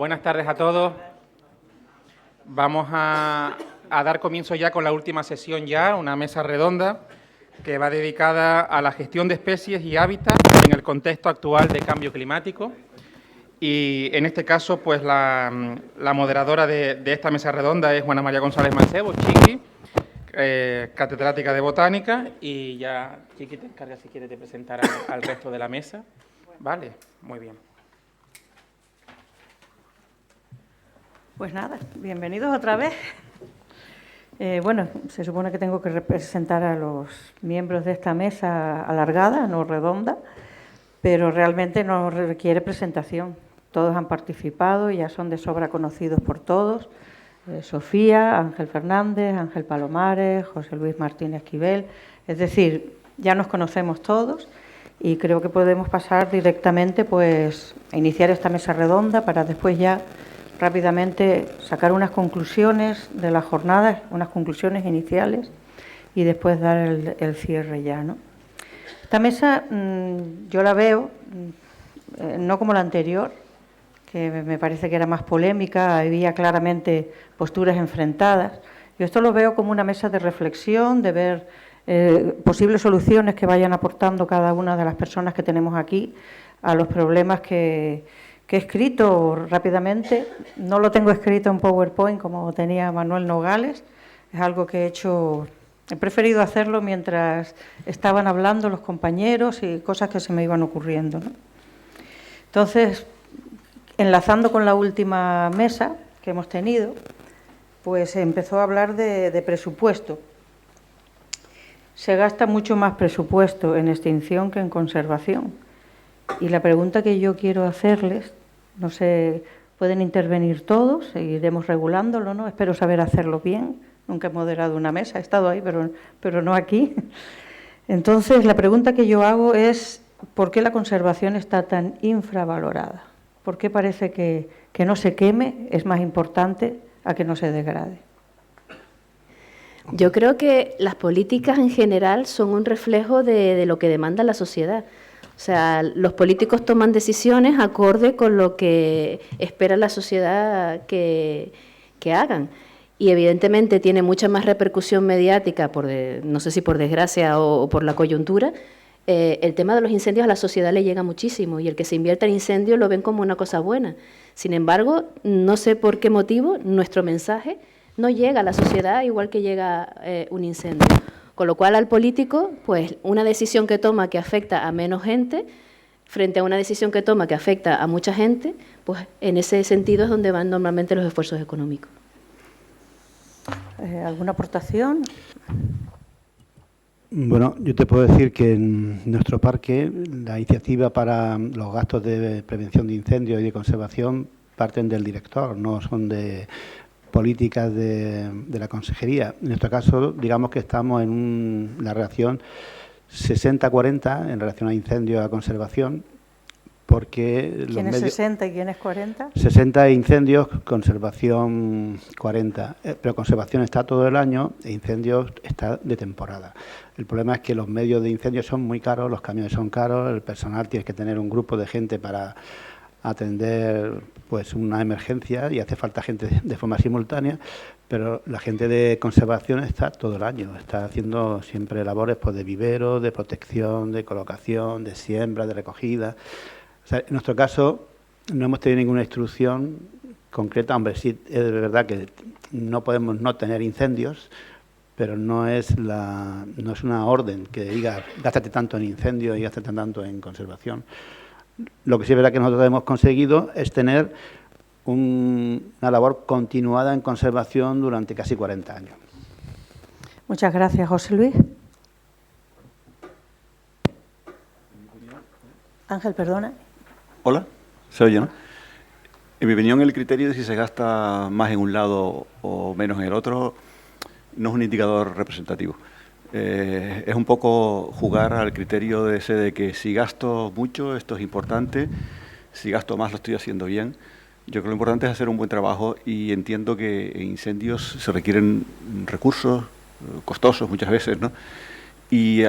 Buenas tardes a todos. Vamos a dar comienzo ya con la última sesión una mesa redonda que va dedicada a la gestión de especies y hábitats en el contexto actual de cambio climático. Y en este caso, pues la moderadora de esta mesa redonda es Juana María González Mancebo, Chiqui, catedrática de Botánica. Y ya, Chiqui, te encarga si quieres de presentar al resto de la mesa. Vale, muy bien. Pues nada, bienvenidos otra vez. Bueno, se supone que tengo que representar a los miembros de esta mesa alargada, no redonda, pero realmente no requiere presentación. Todos han participado y ya son de sobra conocidos por todos. Sofía, Ángel Fernández, Ángel Palomares, José Luis Martínez Esquivel. Es decir, ya nos conocemos todos y creo que podemos pasar directamente pues, a iniciar esta mesa redonda para después ya rápidamente sacar unas conclusiones de la jornada, unas conclusiones iniciales y después dar el cierre ya, ¿no? Esta mesa yo la veo no como la anterior, que me parece que era más polémica, había claramente posturas enfrentadas. Yo esto lo veo como una mesa de reflexión, de ver posibles soluciones que vayan aportando cada una de las personas que tenemos aquí a los problemas que he escrito rápidamente. No lo tengo escrito en PowerPoint como tenía Manuel Nogales, es algo que he preferido hacerlo mientras estaban hablando los compañeros y cosas que se me iban ocurriendo, ¿no? Entonces, enlazando con la última mesa que hemos tenido, pues se empezó a hablar de presupuesto. Se gasta mucho más presupuesto en extinción que en conservación. Y la pregunta que yo quiero hacerles, no sé, pueden intervenir todos, seguiremos regulándolo, ¿no? Espero saber hacerlo bien. Nunca he moderado una mesa, he estado ahí, pero no aquí. Entonces, la pregunta que yo hago es, ¿por qué la conservación está tan infravalorada? ¿Por qué parece que no se queme es más importante a que no se degrade? Yo creo que las políticas en general son un reflejo de lo que demanda la sociedad. O sea, los políticos toman decisiones acorde con lo que espera la sociedad que hagan. Y evidentemente tiene mucha más repercusión mediática, no sé si por desgracia o por la coyuntura. El tema de los incendios a la sociedad le llega muchísimo y el que se invierta en incendios lo ven como una cosa buena. Sin embargo, no sé por qué motivo nuestro mensaje no llega a la sociedad igual que llega un incendio. Con lo cual al político, pues una decisión que toma que afecta a menos gente, frente a una decisión que toma que afecta a mucha gente, pues en ese sentido es donde van normalmente los esfuerzos económicos. ¿Alguna aportación? Bueno, yo te puedo decir que en nuestro parque la iniciativa para los gastos de prevención de incendios y de conservación parten del director, no son de políticas de la consejería. En nuestro caso, digamos que estamos en la relación 60-40 en relación a incendios a conservación, porque ¿Quién es 60 y quién es 40? 60 incendios, conservación 40, pero conservación está todo el año e incendios está de temporada. El problema es que los medios de incendios son muy caros, los camiones son caros, el personal tienes que tener un grupo de gente para atender pues una emergencia y hace falta gente de forma simultánea, pero la gente de conservación está todo el año, está haciendo siempre labores pues, de vivero, de protección, de colocación, de siembra, de recogida. O sea, en nuestro caso no hemos tenido ninguna instrucción concreta. Hombre, sí es verdad que no podemos no tener incendios, pero no es una orden que diga gástate tanto en incendios y gástate tanto en conservación. Lo que sí es verdad que nosotros hemos conseguido es tener una labor continuada en conservación durante casi 40 años. Muchas gracias, José Luis. Ángel, perdona. Hola, ¿se oye, no? En mi opinión, el criterio de si se gasta más en un lado o menos en el otro no es un indicador representativo. Es un poco jugar al criterio de que si gasto mucho, esto es importante, si gasto más, lo estoy haciendo bien. Yo creo que lo importante es hacer un buen trabajo y entiendo que en incendios se requieren recursos costosos muchas veces, ¿no? Y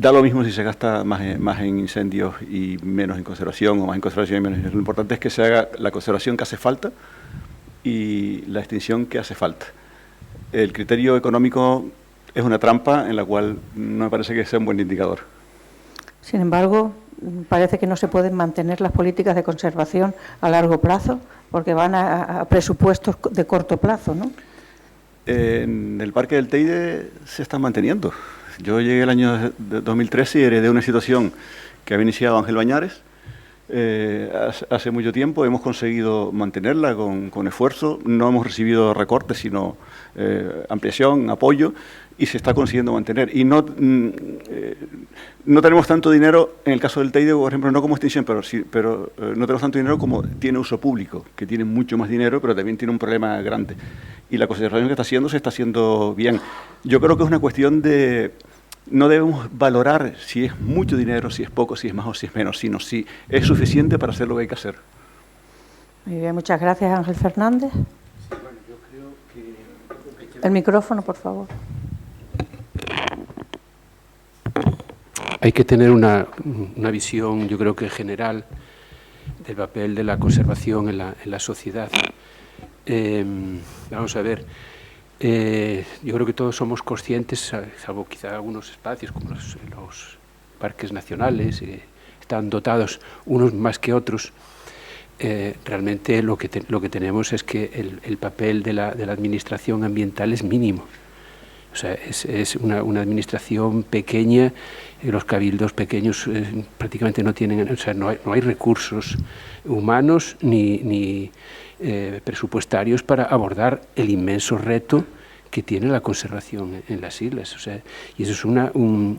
Da lo mismo si se gasta más en incendios y menos en conservación, o más en conservación y menos en incendios. Lo importante es que se haga la conservación que hace falta y la extinción que hace falta. El criterio económico es una trampa en la cual no me parece que sea un buen indicador. Sin embargo, parece que no se pueden mantener las políticas de conservación a largo plazo, porque van a presupuestos de corto plazo, ¿no? En el Parque del Teide se están manteniendo. Yo llegué el año 2013 y heredé una situación que había iniciado Ángel Bañares. Hace mucho tiempo hemos conseguido mantenerla con esfuerzo. No hemos recibido recortes, sino ampliación, apoyo, y se está consiguiendo mantener. Y no tenemos tanto dinero, en el caso del Teide, por ejemplo, no como extinción, pero no tenemos tanto dinero como tiene uso público, que tiene mucho más dinero, pero también tiene un problema grande. Y la conservación que está haciendo se está haciendo bien. Yo creo que es una cuestión de... No debemos valorar si es mucho dinero, si es poco, si es más o si es menos, sino si es suficiente para hacer lo que hay que hacer. Muy bien, muchas gracias, Ángel Fernández. El micrófono, por favor. Hay que tener una visión, yo creo que general, del papel de la conservación en la sociedad. Vamos a ver, yo creo que todos somos conscientes, salvo quizá algunos espacios como los parques nacionales, están dotados unos más que otros. Realmente lo que tenemos es que el papel de la administración ambiental es mínimo. O sea, es una administración pequeña, los cabildos pequeños prácticamente no tienen, o sea, no hay recursos humanos ni presupuestarios para abordar el inmenso reto que tiene la conservación en las islas. O sea, y eso es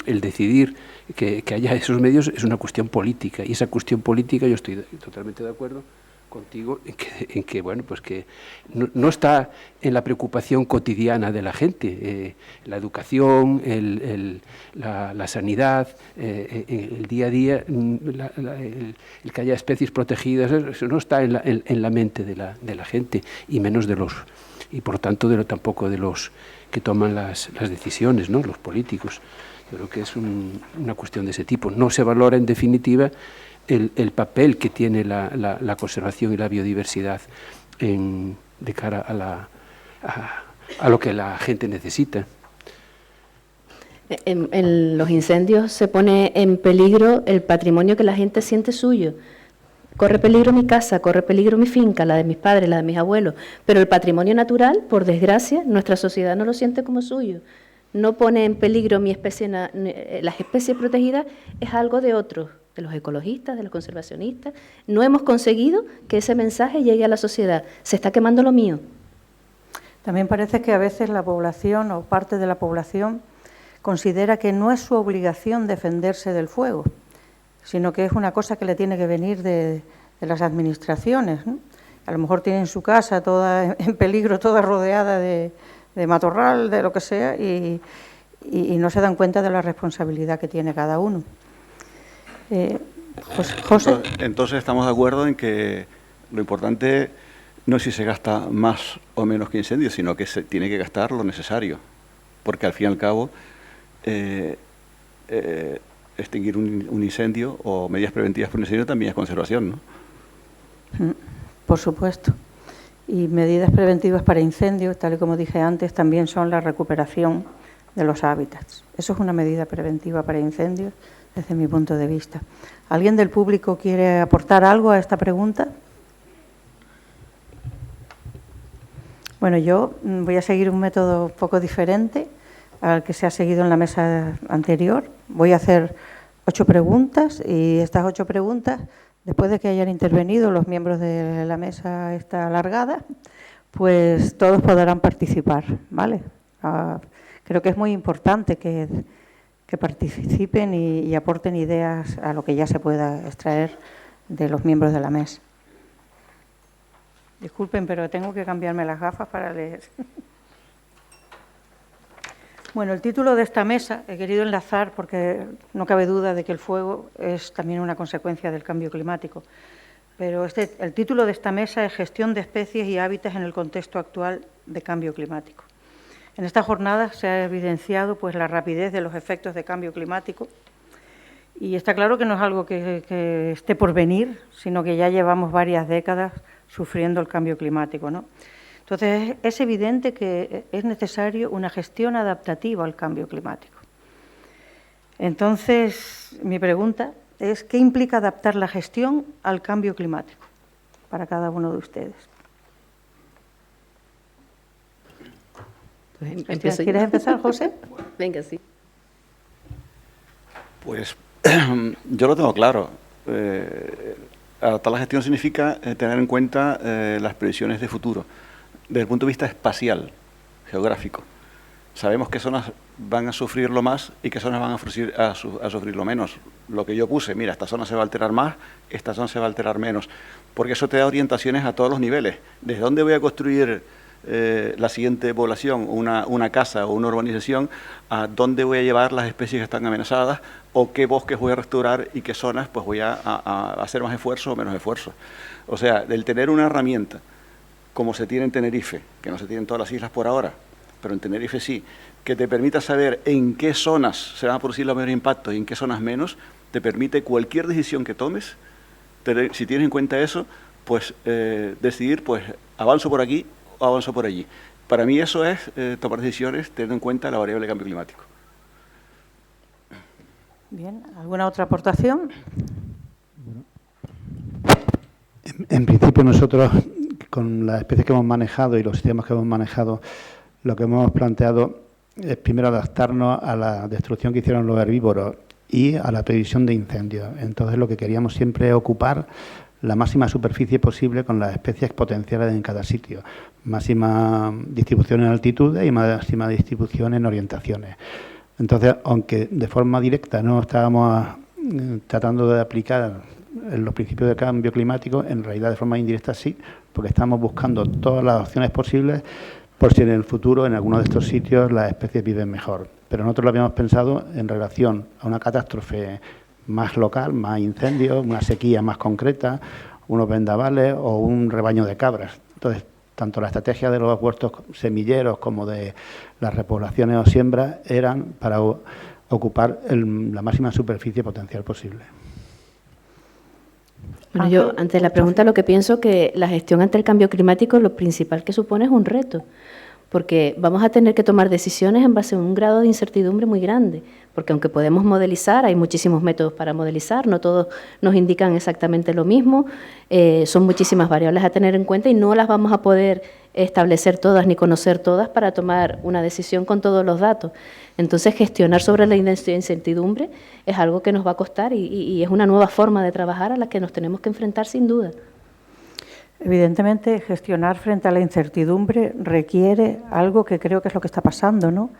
el decidir que haya esos medios es una cuestión política, y esa cuestión política yo estoy totalmente de acuerdo contigo en que bueno, pues que no está en la preocupación cotidiana de la gente, la educación, la sanidad, el día a día, el que haya especies protegidas, eso no está en la mente de la gente, y menos y por tanto tampoco de los que toman las decisiones, ¿no? Los políticos. Yo creo que es una cuestión de ese tipo. No se valora en definitiva el papel que tiene la conservación y la biodiversidad de cara a lo que la gente necesita. En los incendios se pone en peligro el patrimonio que la gente siente suyo. Corre peligro mi casa, corre peligro mi finca, la de mis padres, la de mis abuelos, pero el patrimonio natural, por desgracia, nuestra sociedad no lo siente como suyo. No pone en peligro mi especie, las especies protegidas, es algo de otros, de los ecologistas, de los conservacionistas. No hemos conseguido que ese mensaje llegue a la sociedad. Se está quemando lo mío. También parece que a veces la población o parte de la población considera que no es su obligación defenderse del fuego, sino que es una cosa que le tiene que venir de las administraciones, ¿no? A lo mejor tienen su casa toda en peligro, toda rodeada de matorral, de lo que sea, y no se dan cuenta de la responsabilidad que tiene cada uno. José. Entonces estamos de acuerdo en que lo importante no es si se gasta más o menos que incendios, sino que se tiene que gastar lo necesario, porque al fin y al cabo extinguir un incendio o medidas preventivas por un incendio también es conservación, ¿no? Por supuesto. Y medidas preventivas para incendios, tal y como dije antes, también son la recuperación de los hábitats. Eso es una medida preventiva para incendios desde mi punto de vista. ¿Alguien del público quiere aportar algo a esta pregunta? Bueno, yo voy a seguir un método un poco diferente al que se ha seguido en la mesa anterior. Voy a hacer 8 preguntas, y estas 8 preguntas, después de que hayan intervenido los miembros de la mesa esta alargada, pues todos podrán participar, ¿vale? Creo que es muy importante que participen y aporten ideas a lo que ya se pueda extraer de los miembros de la mesa. Disculpen, pero tengo que cambiarme las gafas para leer. Bueno, el título de esta mesa he querido enlazar porque no cabe duda de que el fuego es también una consecuencia del cambio climático. Pero el título de esta mesa es Gestión de especies y hábitats en el contexto actual de cambio climático. En esta jornada se ha evidenciado pues, la rapidez de los efectos de cambio climático Y está claro que no es algo que esté por venir, sino que ya llevamos varias décadas sufriendo el cambio climático, ¿no? Entonces, es evidente que es necesario una gestión adaptativa al cambio climático. Entonces, mi pregunta es, ¿qué implica adaptar la gestión al cambio climático para cada uno de ustedes? Pues ¿Quieres empezar, José? Venga, sí. Pues yo lo tengo claro. Adaptar la gestión significa tener en cuenta las previsiones de futuro, desde el punto de vista espacial, geográfico. Sabemos qué zonas van a sufrirlo más y qué zonas van a sufrirlo menos. Lo que yo puse, mira, esta zona se va a alterar más, esta zona se va a alterar menos, porque eso te da orientaciones a todos los niveles. ¿Desde dónde voy a construir la siguiente población, una casa o una urbanización? ¿A dónde voy a llevar las especies que están amenazadas? ¿O qué bosques voy a restaurar y qué zonas pues voy a hacer más esfuerzo o menos esfuerzo? O sea, el tener una herramienta como se tiene en Tenerife, que no se tiene en todas las islas por ahora, pero en Tenerife sí, que te permita saber en qué zonas se van a producir los mayores impactos y en qué zonas menos, te permite cualquier decisión que tomes, si tienes en cuenta eso, pues decidir, pues avanzo por aquí o avanzo por allí. Para mí eso es tomar decisiones teniendo en cuenta la variable de cambio climático. Bien, ¿alguna otra aportación? En principio nosotros, con las especies que hemos manejado y los sistemas que hemos manejado, lo que hemos planteado es primero adaptarnos a la destrucción que hicieron los herbívoros y a la previsión de incendios. Entonces lo que queríamos siempre es ocupar la máxima superficie posible con las especies potenciales en cada sitio. Máxima distribución en altitudes y máxima distribución en orientaciones. Entonces, aunque de forma directa no estábamos tratando de aplicar los principios de cambio climático, en realidad de forma indirecta sí, porque estamos buscando todas las opciones posibles por si en el futuro en alguno de estos sitios las especies viven mejor. Pero nosotros lo habíamos pensado en relación a una catástrofe más local, más incendios, una sequía más concreta, unos vendavales o un rebaño de cabras. Entonces, tanto la estrategia de los huertos semilleros como de las repoblaciones o siembras eran para ocupar la máxima superficie potencial posible. Bueno, yo ante la pregunta lo que pienso que la gestión ante el cambio climático lo principal que supone es un reto, porque vamos a tener que tomar decisiones en base a un grado de incertidumbre muy grande, porque aunque podemos modelizar, hay muchísimos métodos para modelizar, no todos nos indican exactamente lo mismo, son muchísimas variables a tener en cuenta y no las vamos a poder establecer todas ni conocer todas para tomar una decisión con todos los datos. Entonces, gestionar sobre la incertidumbre es algo que nos va a costar y es una nueva forma de trabajar a la que nos tenemos que enfrentar sin duda. Evidentemente, gestionar frente a la incertidumbre requiere algo que creo que es lo que está pasando, ¿no?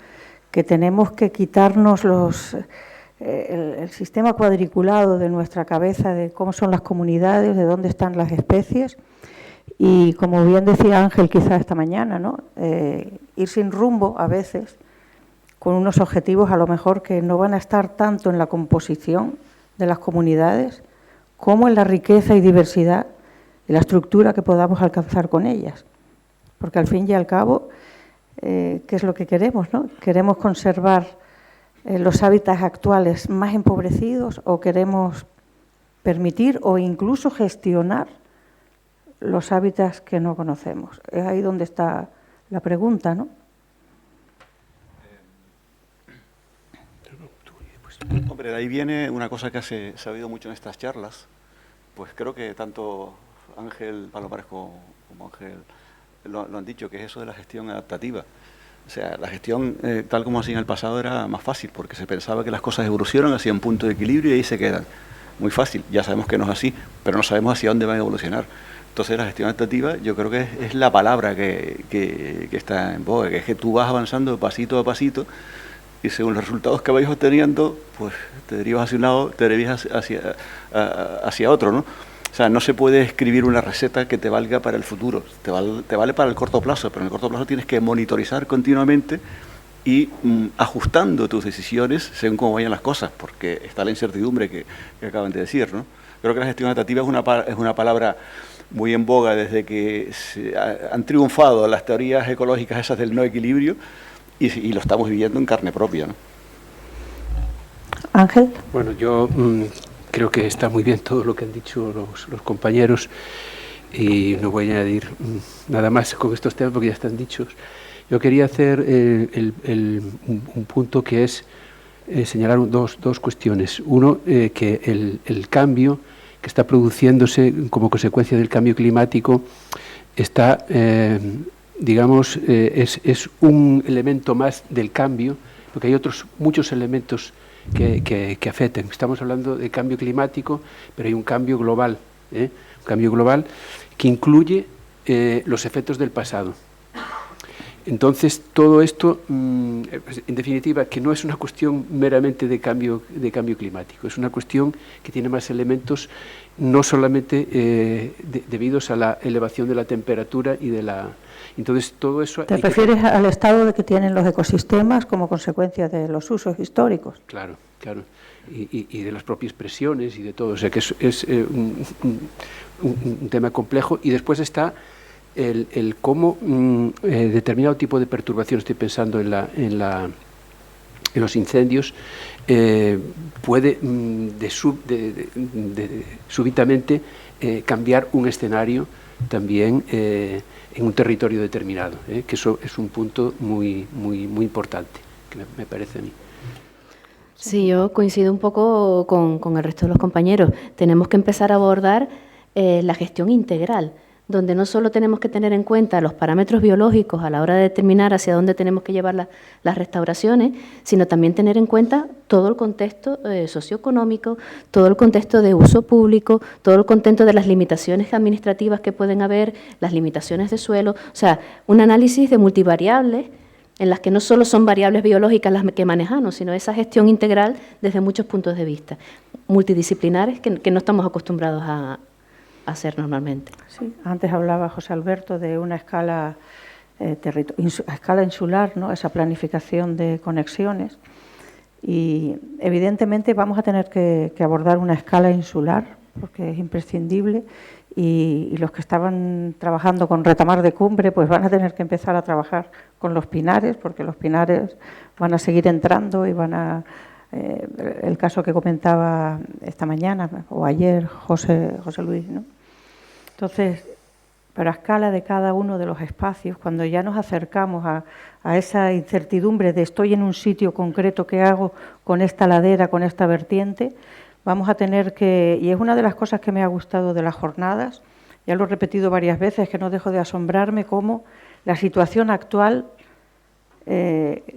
Que tenemos que quitarnos el sistema cuadriculado de nuestra cabeza de cómo son las comunidades, de dónde están las especies y, como bien decía Ángel quizá esta mañana, ¿no? Ir sin rumbo a veces con unos objetivos a lo mejor que no van a estar tanto en la composición de las comunidades como en la riqueza y diversidad y la estructura que podamos alcanzar con ellas. Porque al fin y al cabo, ¿qué es lo que queremos, no? ¿Queremos conservar los hábitats actuales más empobrecidos o queremos permitir o incluso gestionar los hábitats que no conocemos? Es ahí donde está la pregunta, ¿no? Hombre, de ahí viene una cosa que se ha oído mucho en estas charlas, pues creo que tanto Ángel Palomares como Ángel lo han dicho, que es eso de la gestión adaptativa. O sea, la gestión, tal como hacía en el pasado, era más fácil, porque se pensaba que las cosas evolucionan hacia un punto de equilibrio y ahí se quedan. Muy fácil, ya sabemos que no es así, pero no sabemos hacia dónde van a evolucionar. Entonces, la gestión adaptativa yo creo que es la palabra que está en boga, que es que tú vas avanzando pasito a pasito y según los resultados que vais obteniendo, pues te derivas hacia un lado, te derivas hacia otro, ¿no? O sea, no se puede escribir una receta que te valga para el futuro, te vale para el corto plazo, pero en el corto plazo tienes que monitorizar continuamente y ajustando tus decisiones según cómo vayan las cosas, porque está la incertidumbre que acaban de decir, ¿no? Creo que la gestión adaptativa es una palabra muy en boga desde que han triunfado las teorías ecológicas esas del no equilibrio y lo estamos viviendo en carne propia, ¿no? Ángel. Bueno, yo creo que está muy bien todo lo que han dicho los compañeros y no voy a añadir nada más con estos temas porque ya están dichos. Yo quería hacer un punto que es señalar dos cuestiones. Uno, que el cambio que está produciéndose como consecuencia del cambio climático está, digamos, es un elemento más del cambio, porque hay otros muchos elementos que afectan. Estamos hablando de cambio climático, pero hay un cambio global, un cambio global que incluye los efectos del pasado. Entonces, todo esto, en definitiva, que no es una cuestión meramente de cambio climático, es una cuestión que tiene más elementos, no solamente debidos a la elevación de la temperatura y de la... Entonces, todo eso... ¿Te refieres al estado de que tienen los ecosistemas como consecuencia de los usos históricos? Claro, claro. Y de las propias presiones y de todo. O sea, que es un tema complejo. Y después está el cómo determinado tipo de perturbación, estoy pensando en los incendios, puede súbitamente cambiar un escenario también en un territorio determinado, que eso es un punto muy importante, que me parece a mí. Sí, yo coincido un poco con el resto de los compañeros. Tenemos que empezar a abordar la gestión integral, donde no solo tenemos que tener en cuenta los parámetros biológicos a la hora de determinar hacia dónde tenemos que llevar las restauraciones, sino también tener en cuenta todo el contexto socioeconómico, todo el contexto de uso público, todo el contexto de las limitaciones administrativas que pueden haber, las limitaciones de suelo, o sea, un análisis de multivariables en las que no solo son variables biológicas las que manejamos, sino esa gestión integral desde muchos puntos de vista, multidisciplinares que no estamos acostumbrados a hacer normalmente. Sí, antes hablaba José Alberto de una escala, a escala insular, ¿no? Esa planificación de conexiones, y evidentemente vamos a tener que abordar una escala insular porque es imprescindible, y los que estaban trabajando con retamar de cumbre pues van a tener que empezar a trabajar con los pinares, porque los pinares van a seguir entrando y van a... el caso que comentaba esta mañana o ayer José Luis, ¿no? Entonces, pero a escala de cada uno de los espacios, cuando ya nos acercamos a esa incertidumbre de estoy en un sitio concreto, ¿qué hago con esta ladera, con esta vertiente? Vamos a tener que, y es una de las cosas que me ha gustado de las jornadas, ya lo he repetido varias veces, que no dejo de asombrarme cómo la situación actual,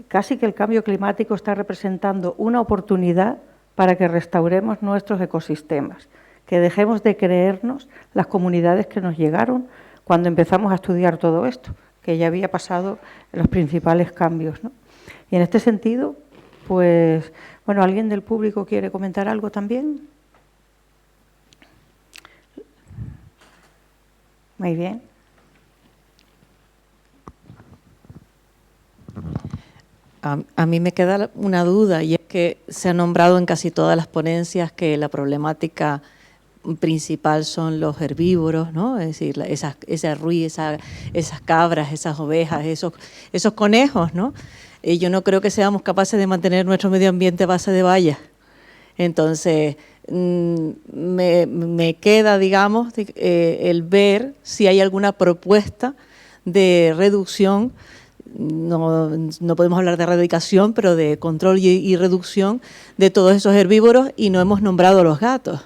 casi que el cambio climático está representando una oportunidad para que restauremos nuestros ecosistemas, que dejemos de creernos las comunidades que nos llegaron cuando empezamos a estudiar todo esto, que ya había pasado en los principales cambios, ¿no? Y en este sentido, pues, bueno, ¿alguien del público quiere comentar algo también? Muy bien. A mí me queda una duda, y es que se ha nombrado en casi todas las ponencias que la problemática principal son los herbívoros, ¿no? Es decir, ese ruido, esas cabras, esas ovejas, esos conejos, ¿no? Yo no creo que seamos capaces de mantener nuestro medio ambiente a base de vallas. Entonces, me queda, digamos, el ver si hay alguna propuesta de reducción. No podemos hablar de erradicación, pero de control y reducción de todos esos herbívoros, y no hemos nombrado a los gatos.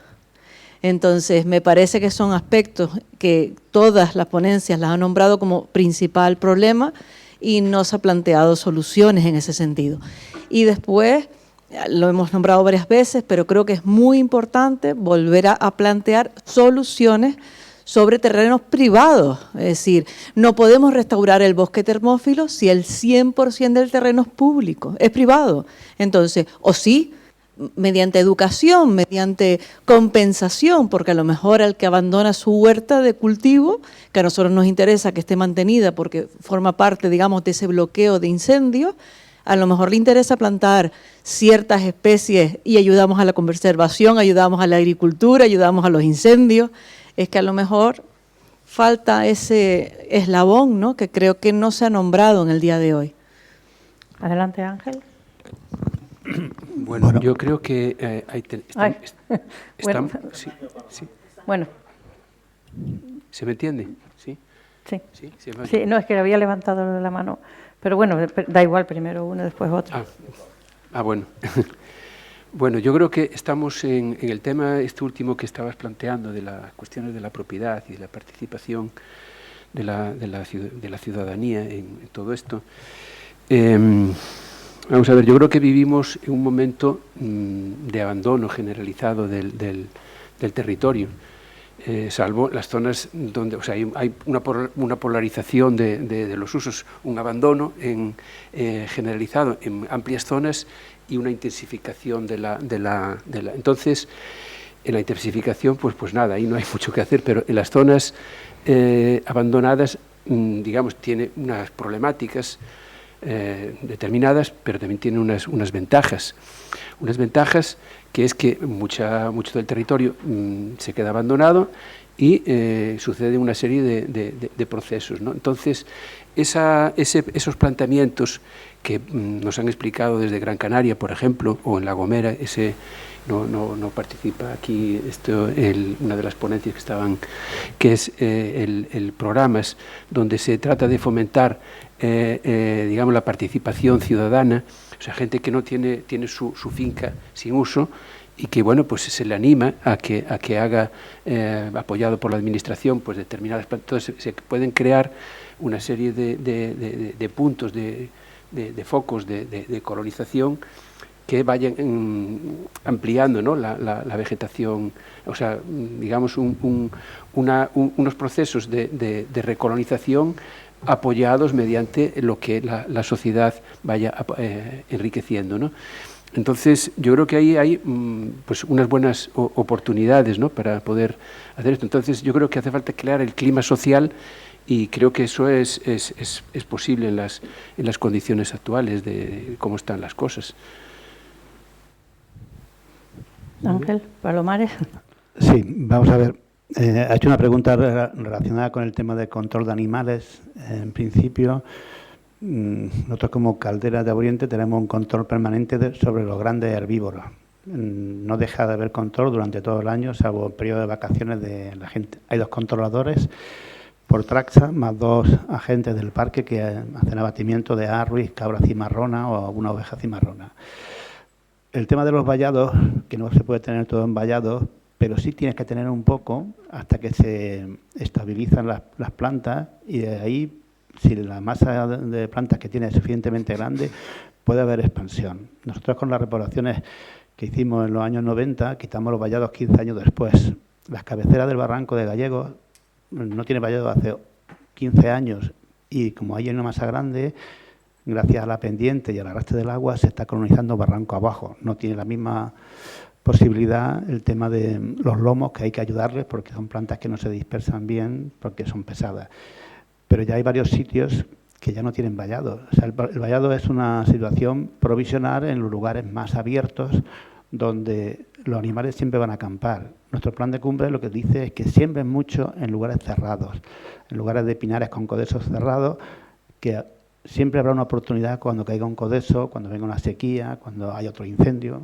Entonces, me parece que son aspectos que todas las ponencias las han nombrado como principal problema y no se han planteado soluciones en ese sentido. Y después, lo hemos nombrado varias veces, pero creo que es muy importante volver a plantear soluciones sobre terrenos privados. Es decir, no podemos restaurar el bosque termófilo si el 100% del terreno es público, es privado. Entonces, o sí, mediante educación, mediante compensación, porque a lo mejor el que abandona su huerta de cultivo, que a nosotros nos interesa que esté mantenida porque forma parte, digamos, de ese bloqueo de incendios, a lo mejor le interesa plantar ciertas especies y ayudamos a la conservación, ayudamos a la agricultura, ayudamos a los incendios. Es que a lo mejor falta ese eslabón, ¿no?, que creo que no se ha nombrado en el día de hoy. Adelante, Ángel. Bueno, yo creo que Ay, bueno. sí, sí. Bueno, ¿Se me entiende? Sí. sí. Sí, se me oye. Sí, no, es que había levantado la mano. Pero bueno, da igual, primero uno, después otro. Bueno. Bueno, yo creo que estamos en el tema este último que estabas planteando de las cuestiones de la propiedad y de la participación de la ciudadanía en todo esto. Vamos a ver, yo creo que vivimos en un momento de abandono generalizado del territorio, salvo las zonas donde, o sea, hay una polarización de los usos, un abandono generalizado en amplias zonas y una intensificación de la. Entonces, en la intensificación, pues nada, ahí no hay mucho que hacer, pero en las zonas abandonadas, digamos, tiene unas problemáticas determinadas, pero también tiene unas ventajas. Unas ventajas que es que mucho del territorio se queda abandonado y sucede una serie de procesos, ¿no? Entonces, esos planteamientos que nos han explicado desde Gran Canaria, por ejemplo, o en La Gomera, no participa aquí una de las ponencias que es el programas donde se trata de fomentar digamos, la participación ciudadana, o sea, gente que no tiene su finca sin uso y que, bueno, pues se le anima a que haga, apoyado por la administración, pues determinadas plantas. Entonces se pueden crear una serie de puntos, de focos de colonización que vayan ampliando, ¿no?, la vegetación, o sea, digamos, unos procesos de recolonización apoyados mediante lo que la sociedad vaya enriqueciendo, ¿no? Entonces, yo creo que ahí hay pues unas buenas oportunidades, ¿no?, para poder hacer esto. Entonces, yo creo que hace falta crear el clima social y creo que eso es posible en las condiciones actuales de cómo están las cosas. Ángel Palomares. Sí, vamos a ver. Ha hecho una pregunta relacionada con el tema de control de animales. En principio, nosotros como Caldera de Oriente tenemos un control permanente sobre los grandes herbívoros. No deja de haber control durante todo el año, salvo el periodo de vacaciones de la gente. Hay 2 controladores por taxa, más 2 agentes del parque que hacen abatimiento de arruis, cabra cimarrona o alguna oveja cimarrona. El tema de los vallados, que no se puede tener todo en vallados, pero sí tienes que tener un poco hasta que se estabilizan las plantas y de ahí, si la masa de plantas que tiene es suficientemente grande, puede haber expansión. Nosotros con las repoblaciones que hicimos en los años 90, quitamos los vallados 15 años después. Las cabeceras del barranco de Gallegos no tiene vallado hace 15 años y como hay una masa grande, gracias a la pendiente y al arrastre del agua, se está colonizando barranco abajo. No tiene la misma posibilidad el tema de los lomos, que hay que ayudarles porque son plantas que no se dispersan bien porque son pesadas. Pero ya hay varios sitios que ya no tienen vallado. O sea, el vallado es una situación provisional en los lugares más abiertos donde los animales siempre van a acampar. Nuestro plan de cumbre lo que dice es que siembren mucho en lugares cerrados, en lugares de pinares con codesos cerrados, que siempre habrá una oportunidad cuando caiga un codeso, cuando venga una sequía, cuando haya otro incendio.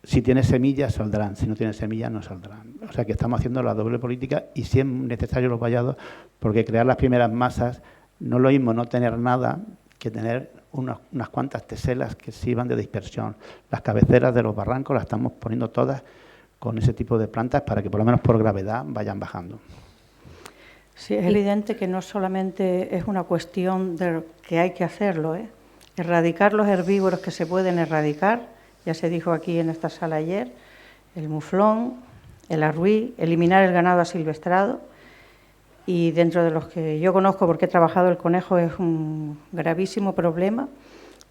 Si tiene semillas, saldrán. Si no tiene semillas, no saldrán. O sea que estamos haciendo la doble política y si es necesario los vallados, porque crear las primeras masas no es lo mismo no tener nada que tener unas cuantas teselas que sirvan de dispersión. Las cabeceras de los barrancos las estamos poniendo todas con ese tipo de plantas para que por lo menos por gravedad vayan bajando. Sí, es evidente que no solamente es una cuestión de que hay que hacerlo, erradicar los herbívoros que se pueden erradicar. Ya se dijo aquí en esta sala ayer, el muflón, el arruí, eliminar el ganado asilvestrado y dentro de los que yo conozco porque he trabajado el conejo es un gravísimo problema,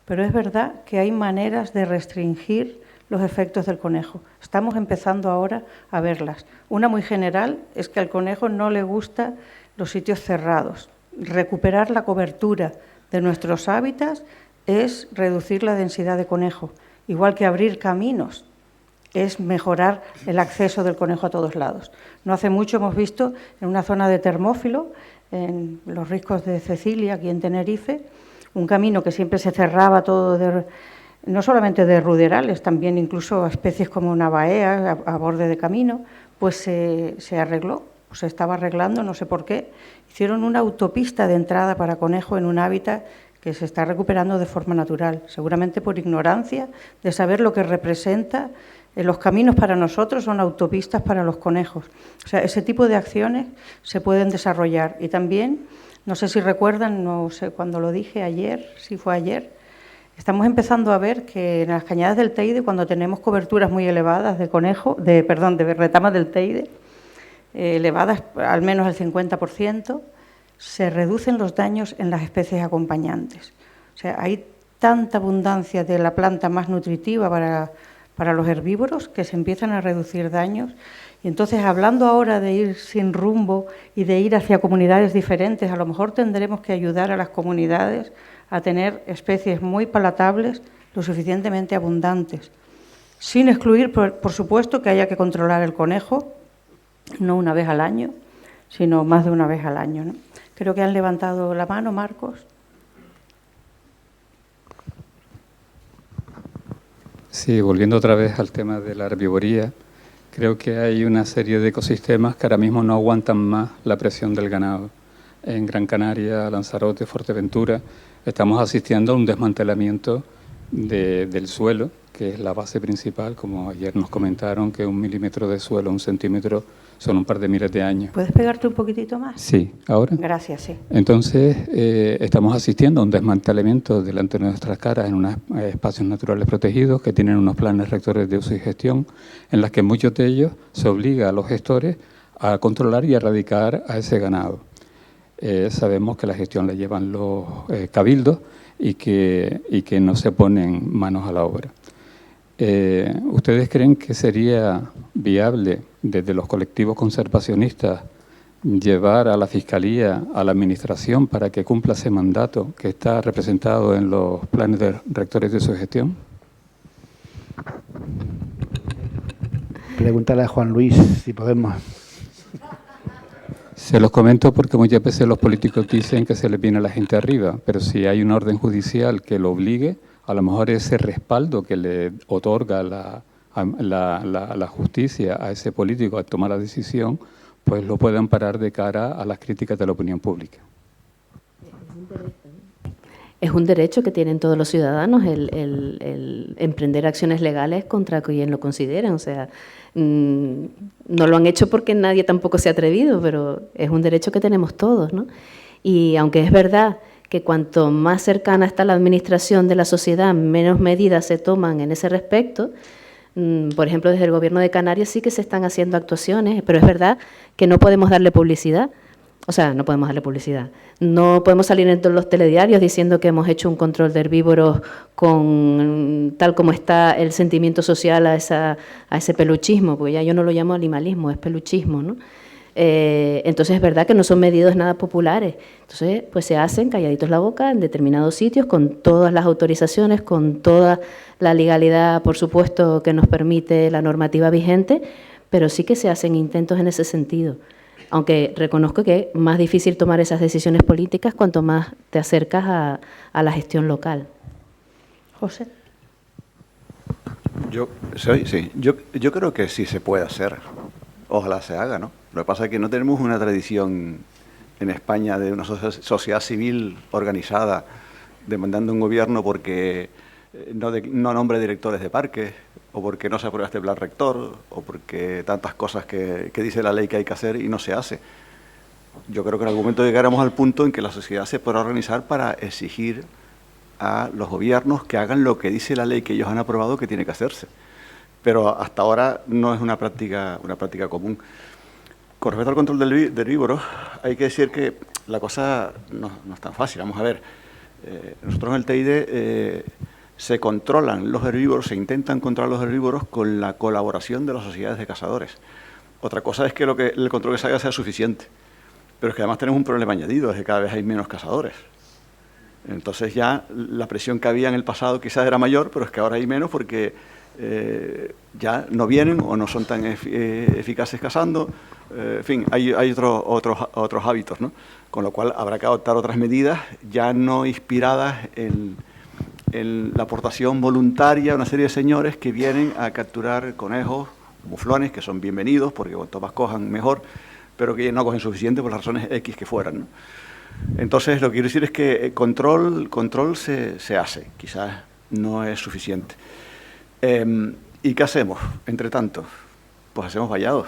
pero es verdad que hay maneras de restringir los efectos del conejo. Estamos empezando ahora a verlas. Una muy general es que al conejo no le gustan los sitios cerrados. Recuperar la cobertura de nuestros hábitats es reducir la densidad de conejo. Igual que abrir caminos, es mejorar el acceso del conejo a todos lados. No hace mucho hemos visto en una zona de termófilo, en los riscos de Cecilia, aquí en Tenerife, un camino que siempre se cerraba todo no solamente de ruderales, también incluso a especies como una baea a borde de camino, pues se arregló, se estaba arreglando, no sé por qué. Hicieron una autopista de entrada para conejo en un hábitat que se está recuperando de forma natural, seguramente por ignorancia de saber lo que representa. Los caminos para nosotros son autopistas para los conejos. O sea, ese tipo de acciones se pueden desarrollar. Y también, no sé si recuerdan, no sé cuándo lo dije, ayer, si fue ayer, estamos empezando a ver que en las cañadas del Teide, cuando tenemos coberturas muy elevadas de de retamas del Teide, elevadas al menos el 50%, se reducen los daños en las especies acompañantes. O sea, hay tanta abundancia de la planta más nutritiva para los herbívoros que se empiezan a reducir daños. Y entonces, hablando ahora de ir sin rumbo y de ir hacia comunidades diferentes, a lo mejor tendremos que ayudar a las comunidades a tener especies muy palatables, lo suficientemente abundantes, sin excluir, por supuesto, que haya que controlar el conejo, no una vez al año, sino más de una vez al año, ¿no? Creo que han levantado la mano, Marcos. Sí, volviendo otra vez al tema de la herbivoría, creo que hay una serie de ecosistemas que ahora mismo no aguantan más la presión del ganado. En Gran Canaria, Lanzarote, Fuerteventura, estamos asistiendo a un desmantelamiento del suelo, que es la base principal, como ayer nos comentaron, que 1 milímetro de suelo, 1 centímetro, son un par de miles de años. ¿Puedes pegarte un poquitito más? Sí, ¿ahora? Gracias, sí. Entonces, estamos asistiendo a un desmantelamiento delante de nuestras caras en unos espacios naturales protegidos que tienen unos planes rectores de uso y gestión, en los que muchos de ellos se obliga a los gestores a controlar y erradicar a ese ganado. Sabemos que la gestión la llevan los cabildos y que no se ponen manos a la obra. ¿Ustedes creen que sería viable desde los colectivos conservacionistas llevar a la Fiscalía, a la Administración, para que cumpla ese mandato que está representado en los planes de rectores de su gestión? Pregúntale a Juan Luis si podemos. Se los comento porque muchas veces los políticos dicen que se les viene a la gente arriba, pero si hay una orden judicial que lo obligue, a lo mejor ese respaldo que le otorga la justicia a ese político a tomar la decisión, pues lo puede amparar de cara a las críticas de la opinión pública. Es un derecho que tienen todos los ciudadanos el emprender acciones legales contra quien lo consideren. O sea, no lo han hecho porque nadie tampoco se ha atrevido, pero es un derecho que tenemos todos, ¿no? Y aunque es verdad que cuanto más cercana está la administración de la sociedad, menos medidas se toman en ese respecto. Por ejemplo, desde el Gobierno de Canarias sí que se están haciendo actuaciones, pero es verdad que no podemos darle publicidad. O sea, no podemos darle publicidad. No podemos salir en todos los telediarios diciendo que hemos hecho un control de herbívoros con tal como está el sentimiento social a ese peluchismo, porque ya yo no lo llamo animalismo, es peluchismo, ¿no? Entonces es verdad que no son medidas nada populares. Entonces pues se hacen calladitos la boca en determinados sitios con todas las autorizaciones, con toda la legalidad, por supuesto, que nos permite la normativa vigente, pero sí que se hacen intentos en ese sentido. Aunque reconozco que es más difícil tomar esas decisiones políticas cuanto más te acercas a la gestión local. José. Yo creo que sí se puede hacer. Ojalá se haga, ¿no? Lo que pasa es que no tenemos una tradición en España de una sociedad civil organizada demandando un gobierno porque no nombre directores de parques, o porque no se aprueba este plan rector, o porque tantas cosas que dice la ley que hay que hacer y no se hace. Yo creo que en algún momento llegaremos al punto en que la sociedad se podrá organizar para exigir a los gobiernos que hagan lo que dice la ley que ellos han aprobado que tiene que hacerse. Pero hasta ahora no es una práctica común. Con respecto al control de herbívoros, hay que decir que la cosa no es tan fácil. Vamos a ver, nosotros en el Teide se controlan los herbívoros, se intentan controlar los herbívoros con la colaboración de las sociedades de cazadores. Otra cosa es que el control que se haga sea suficiente, pero es que además tenemos un problema añadido, es que cada vez hay menos cazadores. Entonces ya la presión que había en el pasado quizás era mayor, pero es que ahora hay menos porque ya no vienen o no son tan eficaces cazando. En fin, hay otros hábitos, ¿no? Con lo cual habrá que adoptar otras medidas ya no inspiradas en en la aportación voluntaria a una serie de señores que vienen a capturar conejos, muflones, que son bienvenidos, porque cuanto más cojan, mejor, pero que no cogen suficiente por las razones X que fueran, ¿no? Entonces, lo que quiero decir es que control se hace, quizás no es suficiente. ¿Y qué hacemos? Entre tanto, pues hacemos vallados.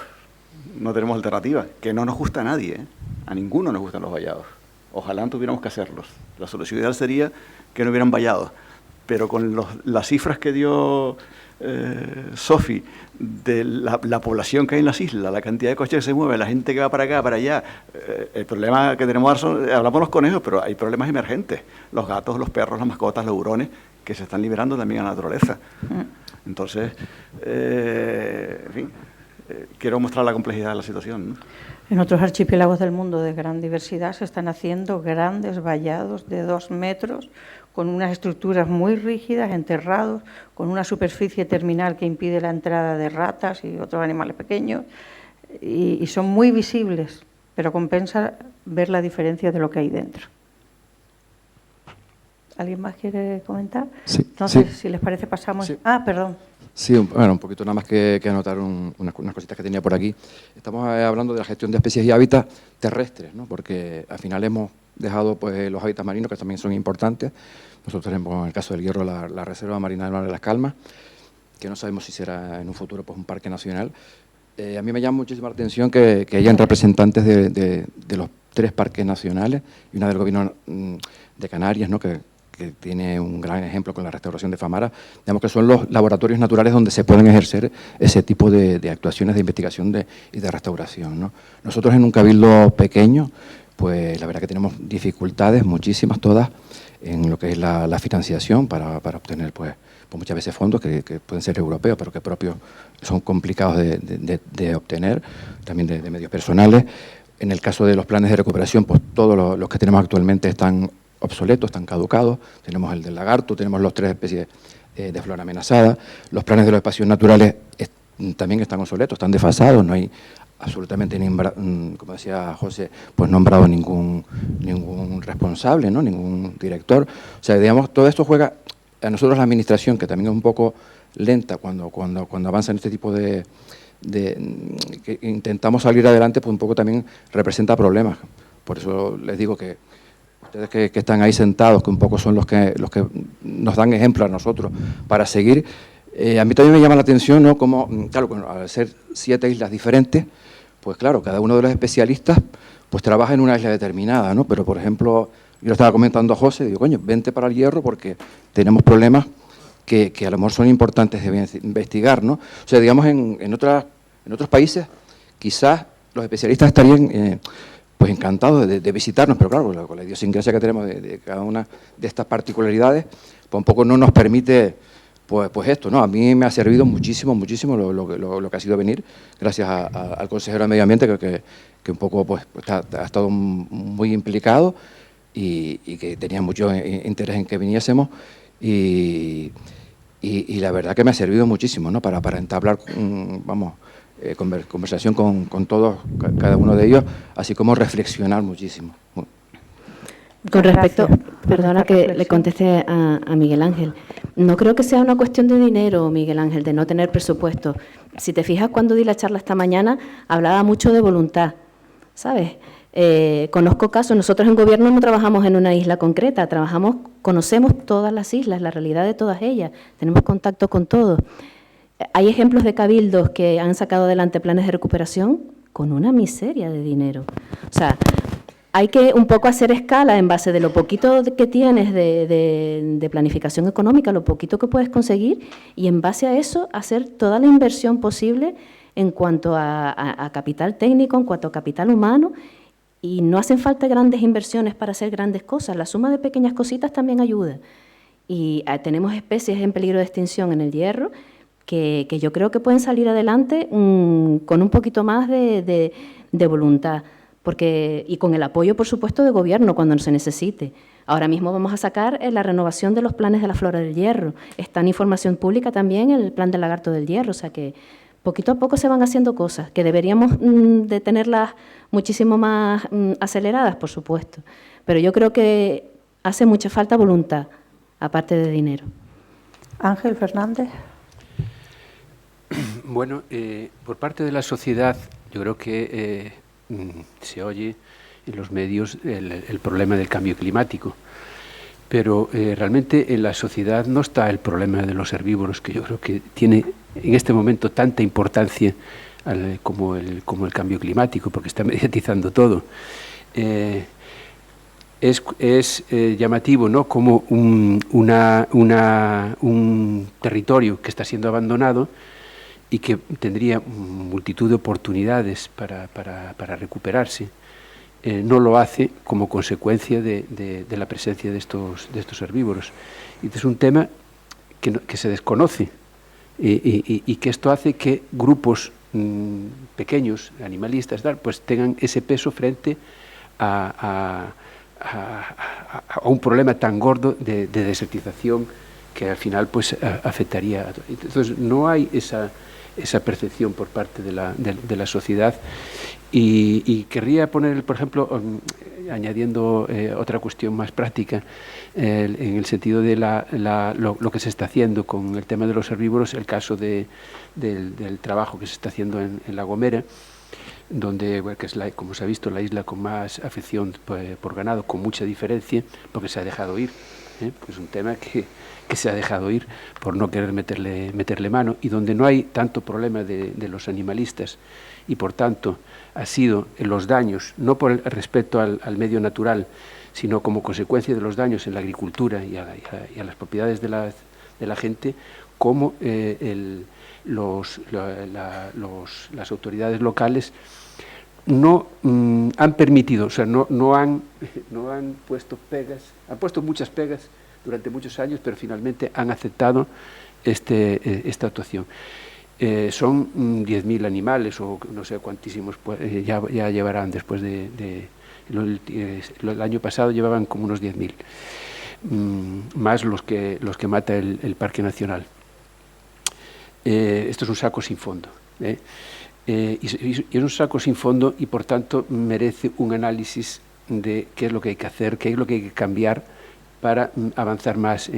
No tenemos alternativa, que no nos gusta a nadie, ¿eh? A ninguno nos gustan los vallados. Ojalá no tuviéramos que hacerlos. La solución ideal sería que no hubieran vallados, pero con las cifras que dio Sofi, de la población que hay en las islas, la cantidad de coches que se mueven, la gente que va para acá, para allá, el problema que tenemos ahora son, hablamos de los conejos, pero hay problemas emergentes, los gatos, los perros, las mascotas, los hurones, que se están liberando también a la naturaleza. Entonces, en fin, quiero mostrar la complejidad de la situación, ¿no? En otros archipiélagos del mundo de gran diversidad se están haciendo grandes vallados de 2 metros con unas estructuras muy rígidas, enterrados, con una superficie terminal que impide la entrada de ratas y otros animales pequeños, y son muy visibles, pero compensa ver la diferencia de lo que hay dentro. ¿Alguien más quiere comentar? Sí. Entonces, Sí. si les parece, pasamos... Sí. Ah, perdón. Sí, bueno, un poquito nada más que anotar unas cositas que tenía por aquí. Estamos hablando de la gestión de especies y hábitats terrestres, ¿no? Porque al final hemos dejado pues, los hábitats marinos, que también son importantes. Nosotros tenemos, en el caso del Hierro, la Reserva Marina del Mar de las Calmas, que no sabemos si será en un futuro pues, un parque nacional. A mí me llama muchísimo la atención que hayan representantes de los 3 parques nacionales y una del Gobierno de Canarias, ¿no? que tiene un gran ejemplo con la restauración de Famara, digamos que son los laboratorios naturales donde se pueden ejercer ese tipo de actuaciones de investigación y de restauración, ¿no? Nosotros en un cabildo pequeño, pues la verdad que tenemos dificultades, muchísimas todas, en lo que es la financiación para obtener pues muchas veces fondos que pueden ser europeos, pero que propios son complicados de obtener, también de medios personales. En el caso de los planes de recuperación, pues todos los que tenemos actualmente están obsoletos, están caducados. Tenemos el del lagarto, tenemos los 3 especies de flora amenazada. Los planes de los espacios naturales también están obsoletos, están desfasados, no hay absolutamente, como decía José, pues nombrado ningún responsable, ¿no? Ningún director. O sea, digamos, todo esto juega, a nosotros la administración, que también es un poco lenta cuando avanza en este tipo que intentamos salir adelante, pues un poco también representa problemas. Por eso les digo que ustedes que están ahí sentados, que un poco son los que nos dan ejemplo a nosotros para seguir. A mí también me llama la atención, ¿no? Como, claro, bueno, al ser 7 islas diferentes, pues claro, cada uno de los especialistas pues trabaja en una isla determinada, ¿no? Pero, por ejemplo, yo lo estaba comentando a José, digo, coño, vente para el Hierro porque tenemos problemas que a lo mejor son importantes de investigar, ¿no? O sea, digamos, en otros países quizás los especialistas estarían pues encantados de visitarnos, pero claro, con la idiosincrasia que tenemos de cada una de estas particularidades, pues un poco no nos permite pues esto, ¿no? A mí me ha servido muchísimo lo que ha sido venir, gracias al consejero de Medio Ambiente, que un poco pues ha estado muy implicado y que tenía mucho interés en que viniésemos y la verdad que me ha servido muchísimo, ¿no? Para entablar, conversación con todos, cada uno de ellos, así como reflexionar muchísimo. Con respecto, Gracias por perdona esta que le reflexión. conteste a Miguel Ángel, no creo que sea una cuestión de dinero, Miguel Ángel, de no tener presupuesto. Si te fijas, cuando di la charla esta mañana, hablaba mucho de voluntad, ¿sabes? Conozco casos, nosotros en gobierno no trabajamos en una isla concreta, conocemos todas las islas, la realidad de todas ellas, tenemos contacto con todos. Hay ejemplos de cabildos que han sacado adelante planes de recuperación con una miseria de dinero. O sea, hay que un poco hacer escala en base de lo poquito que tienes de planificación económica, lo poquito que puedes conseguir, y en base a eso hacer toda la inversión posible en cuanto a capital técnico, en cuanto a capital humano, y no hacen falta grandes inversiones para hacer grandes cosas. La suma de pequeñas cositas también ayuda. Y tenemos especies en peligro de extinción en el Hierro que yo creo que pueden salir adelante con un poquito más de voluntad. Y con el apoyo, por supuesto, de gobierno cuando se necesite. Ahora mismo vamos a sacar la renovación de los planes de la flora del Hierro. Está en información pública también el plan del lagarto del Hierro, o sea que poquito a poco se van haciendo cosas, que deberíamos de tenerlas muchísimo más aceleradas, por supuesto. Pero yo creo que hace mucha falta voluntad aparte de dinero. Ángel Fernández. Bueno, por parte de la sociedad, yo creo que se oye en los medios el problema del cambio climático, pero realmente en la sociedad no está el problema de los herbívoros, que yo creo que tiene en este momento tanta importancia como el cambio climático, porque está mediatizando todo. Es llamativo, ¿no?, como un territorio que está siendo abandonado y que tendría multitud de oportunidades para recuperarse, no lo hace como consecuencia de la presencia de estos herbívoros. Y este es un tema que se desconoce y que esto hace que grupos pequeños, animalistas, pues tengan ese peso frente a un problema tan gordo de desertización que al final pues afectaría a todo. Entonces no hay esa percepción por parte de la sociedad y querría poner, por ejemplo, añadiendo otra cuestión más práctica, en el sentido de lo que se está haciendo con el tema de los herbívoros, el caso del trabajo que se está haciendo en La Gomera, donde, bueno, que es, como se ha visto, la isla con más afección por ganado, con mucha diferencia, porque se ha dejado ir. Es un tema que se ha dejado ir por no querer meterle mano, y donde no hay tanto problema de los animalistas, y por tanto ha sido los daños, no por el respeto al medio natural, sino como consecuencia de los daños en la agricultura y a las propiedades de la gente, como las autoridades locales no han permitido, o sea, no han puesto pegas, han puesto muchas pegas durante muchos años, pero finalmente han aceptado esta actuación. Son 10.000 animales, o no sé cuantísimos ya llevarán después el año pasado llevaban como unos 10.000, más los que mata el Parque Nacional. Esto es un saco sin fondo. Y es un saco sin fondo, y por tanto merece un análisis de qué es lo que hay que hacer, qué es lo que hay que cambiar para avanzar más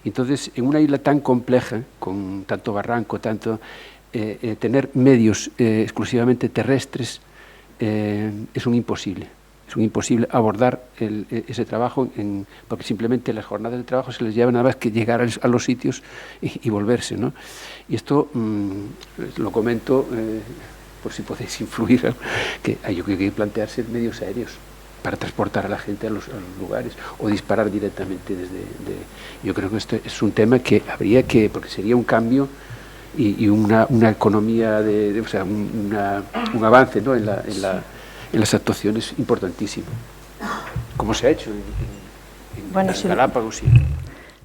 Entonces, en una isla tan compleja, con tanto barranco, tener medios exclusivamente terrestres es un imposible. Es un imposible abordar ese trabajo, porque simplemente las jornadas de trabajo se les lleva nada más que llegar a los sitios y volverse, ¿no? Y esto lo comento por si podéis influir, que hay que plantearse medios aéreos para transportar a la gente a los lugares, o disparar directamente yo creo que este es un tema que habría que, porque sería un cambio y una economía o sea, un avance, ¿no?, en las actuaciones importantísimo, como se ha hecho en Galápagos.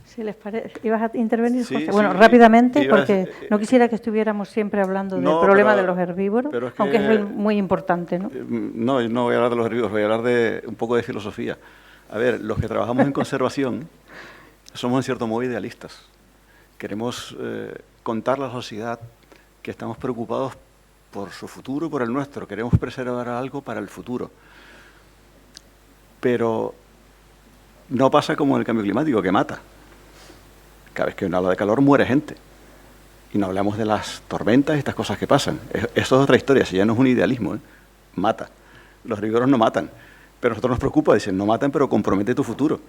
Si les parece, ¿ibas a intervenir, José? Sí, bueno, sí, rápidamente, porque no quisiera que estuviéramos siempre hablando del problema de los herbívoros, es aunque es muy importante, ¿no? No, no voy a hablar de los herbívoros, voy a hablar de un poco de filosofía. A ver, los que trabajamos en conservación somos en cierto modo idealistas. Queremos contar a la sociedad que estamos preocupados por su futuro y por el nuestro. Queremos preservar algo para el futuro. Pero no pasa como en el cambio climático, que mata. Cada vez que hay una ola de calor muere gente. Y no hablamos de las tormentas y estas cosas que pasan. Eso es otra historia, si ya no es un idealismo, mata. Los herbívoros no matan. Pero a nosotros nos preocupa, dicen, no matan, pero compromete tu futuro.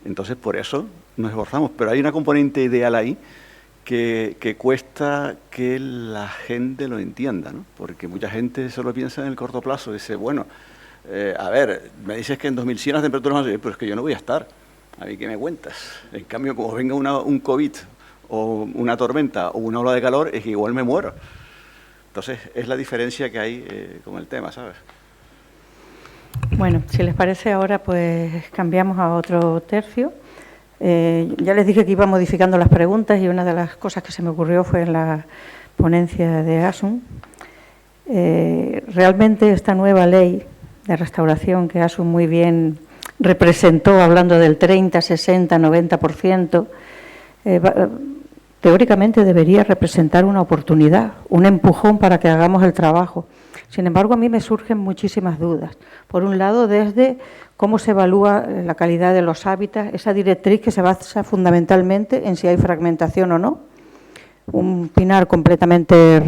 Entonces, por eso nos esforzamos. Pero hay una componente ideal ahí que cuesta que la gente lo entienda, ¿no? Porque mucha gente solo piensa en el corto plazo. Dice, bueno, a ver, me dices que en 2100 las temperaturas van a subir, pero es que yo no voy a estar. ¿A mí qué me cuentas? En cambio, como venga un COVID o una tormenta o una ola de calor, es que igual me muero. Entonces, es la diferencia que hay con el tema, ¿sabes? Bueno, si les parece, ahora pues cambiamos a otro tercio. Ya les dije que iba modificando las preguntas, y una de las cosas que se me ocurrió fue en la ponencia de Asun. Realmente esta nueva ley de restauración que Asun muy bien representó, hablando del 30, 60, 90%, teóricamente debería representar una oportunidad, un empujón para que hagamos el trabajo. Sin embargo, a mí me surgen muchísimas dudas. Por un lado, desde cómo se evalúa la calidad de los hábitats, esa directriz que se basa fundamentalmente en si hay fragmentación o no. Un pinar completamente,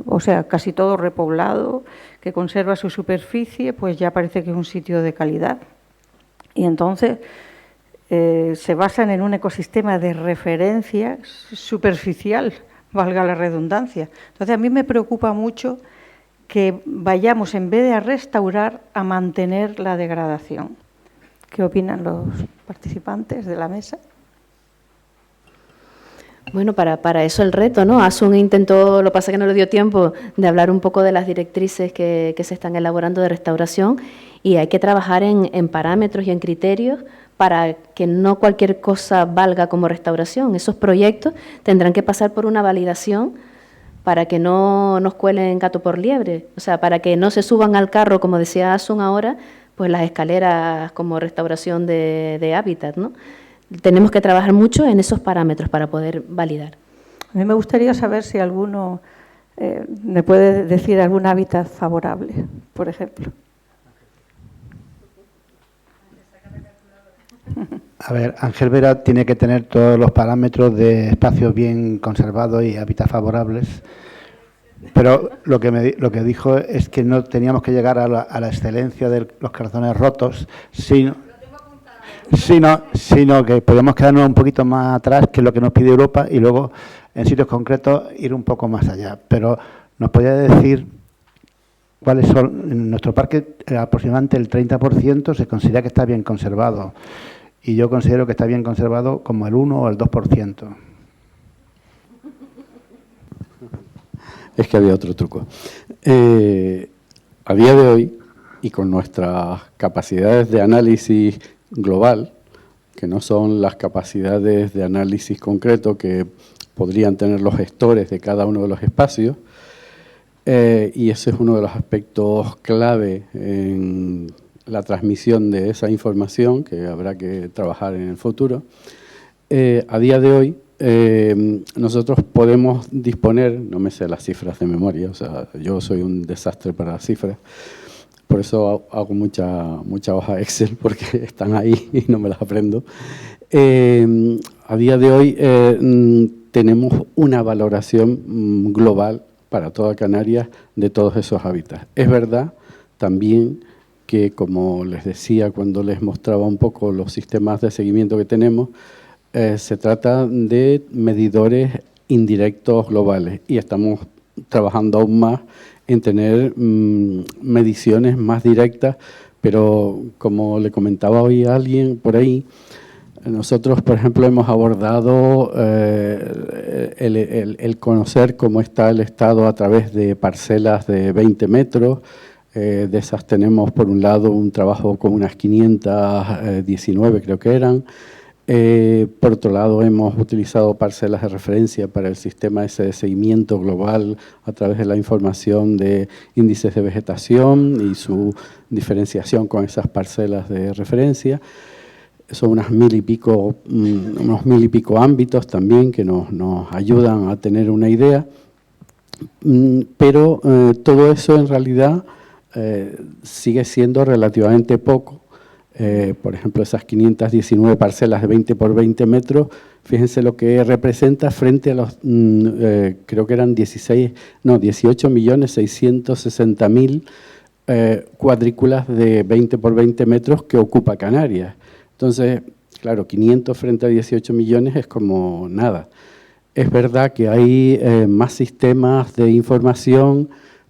o sea, casi todo repoblado, que conserva su superficie, pues ya parece que es un sitio de calidad. Y entonces se basan en un ecosistema de referencia superficial, valga la redundancia. Entonces, a mí me preocupa mucho que vayamos, en vez de a restaurar, a mantener la degradación. ¿Qué opinan los participantes de la mesa? Bueno, para eso el reto, ¿no? Asun intentó, lo que pasa es que no le dio tiempo de hablar un poco de las directrices que se están elaborando de restauración, y hay que trabajar en parámetros y en criterios para que no cualquier cosa valga como restauración. Esos proyectos tendrán que pasar por una validación para que no nos cuelen gato por liebre, o sea, para que no se suban al carro, como decía Asun ahora, pues las escaleras como restauración de hábitat, ¿no? Tenemos que trabajar mucho en esos parámetros para poder validar. A mí me gustaría saber si alguno me puede decir algún hábitat favorable, por ejemplo. A ver, Ángel Vera tiene que tener todos los parámetros de espacios bien conservados y hábitats favorables, pero lo que dijo es que no teníamos que llegar a la excelencia de los corazones rotos, sino que podemos quedarnos un poquito más atrás, que es lo que nos pide Europa, y luego en sitios concretos ir un poco más allá. Pero ¿nos podría decir cuáles son? En nuestro parque aproximadamente el 30% se considera que está bien conservado, y yo considero que está bien conservado como el 1 o el 2%. Es que había otro truco. A día de hoy, y con nuestras capacidades de análisis global, que no son las capacidades de análisis concreto que podrían tener los gestores de cada uno de los espacios, y ese es uno de los aspectos clave en la transmisión de esa información, que habrá que trabajar en el futuro. A día de hoy, nosotros podemos disponer, no me sé las cifras de memoria, o sea, yo soy un desastre para las cifras, por eso hago mucha hoja Excel, porque están ahí y no me las aprendo. A día de hoy tenemos una valoración global para toda Canarias de todos esos hábitats. Es verdad también que, como les decía cuando les mostraba un poco los sistemas de seguimiento que tenemos, se trata de medidores indirectos globales, y estamos trabajando aún más en tener mediciones más directas, pero como le comentaba hoy a alguien por ahí, nosotros, por ejemplo, hemos abordado el conocer cómo está el estado a través de parcelas de 20 metros. De esas tenemos, por un lado, un trabajo con unas 519, creo que eran. Por otro lado, hemos utilizado parcelas de referencia para el sistema ese de seguimiento global a través de la información de índices de vegetación y su diferenciación con esas parcelas de referencia. Son unos mil y pico ámbitos también que nos ayudan a tener una idea, pero todo eso en realidad sigue siendo relativamente poco. Por ejemplo, esas 519 parcelas de 20 por 20 metros, fíjense lo que representa frente a los, creo que eran 18.660.000 cuadrículas de 20 por 20 metros que ocupa Canarias. Entonces, claro, 500 frente a 18 millones es como nada. Es verdad que hay más sistemas de información,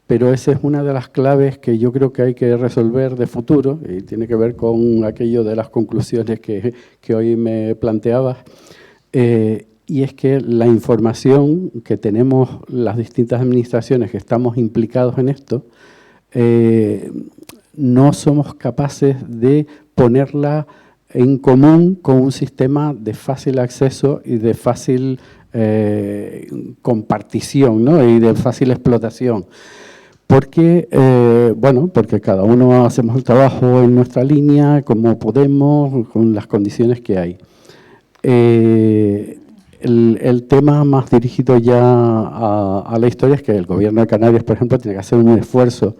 pero esa es una de las claves que yo creo que hay que resolver de futuro, y tiene que ver con aquello de las conclusiones que hoy me planteabas, y es que la información que tenemos las distintas administraciones que estamos implicados en esto, no somos capaces de ponerla en común con un sistema de fácil acceso y de fácil compartición, ¿no? Y de fácil explotación. Porque, porque cada uno hacemos el trabajo en nuestra línea, como podemos, con las condiciones que hay. El tema más dirigido ya a la historia es que el Gobierno de Canarias, por ejemplo, tiene que hacer un esfuerzo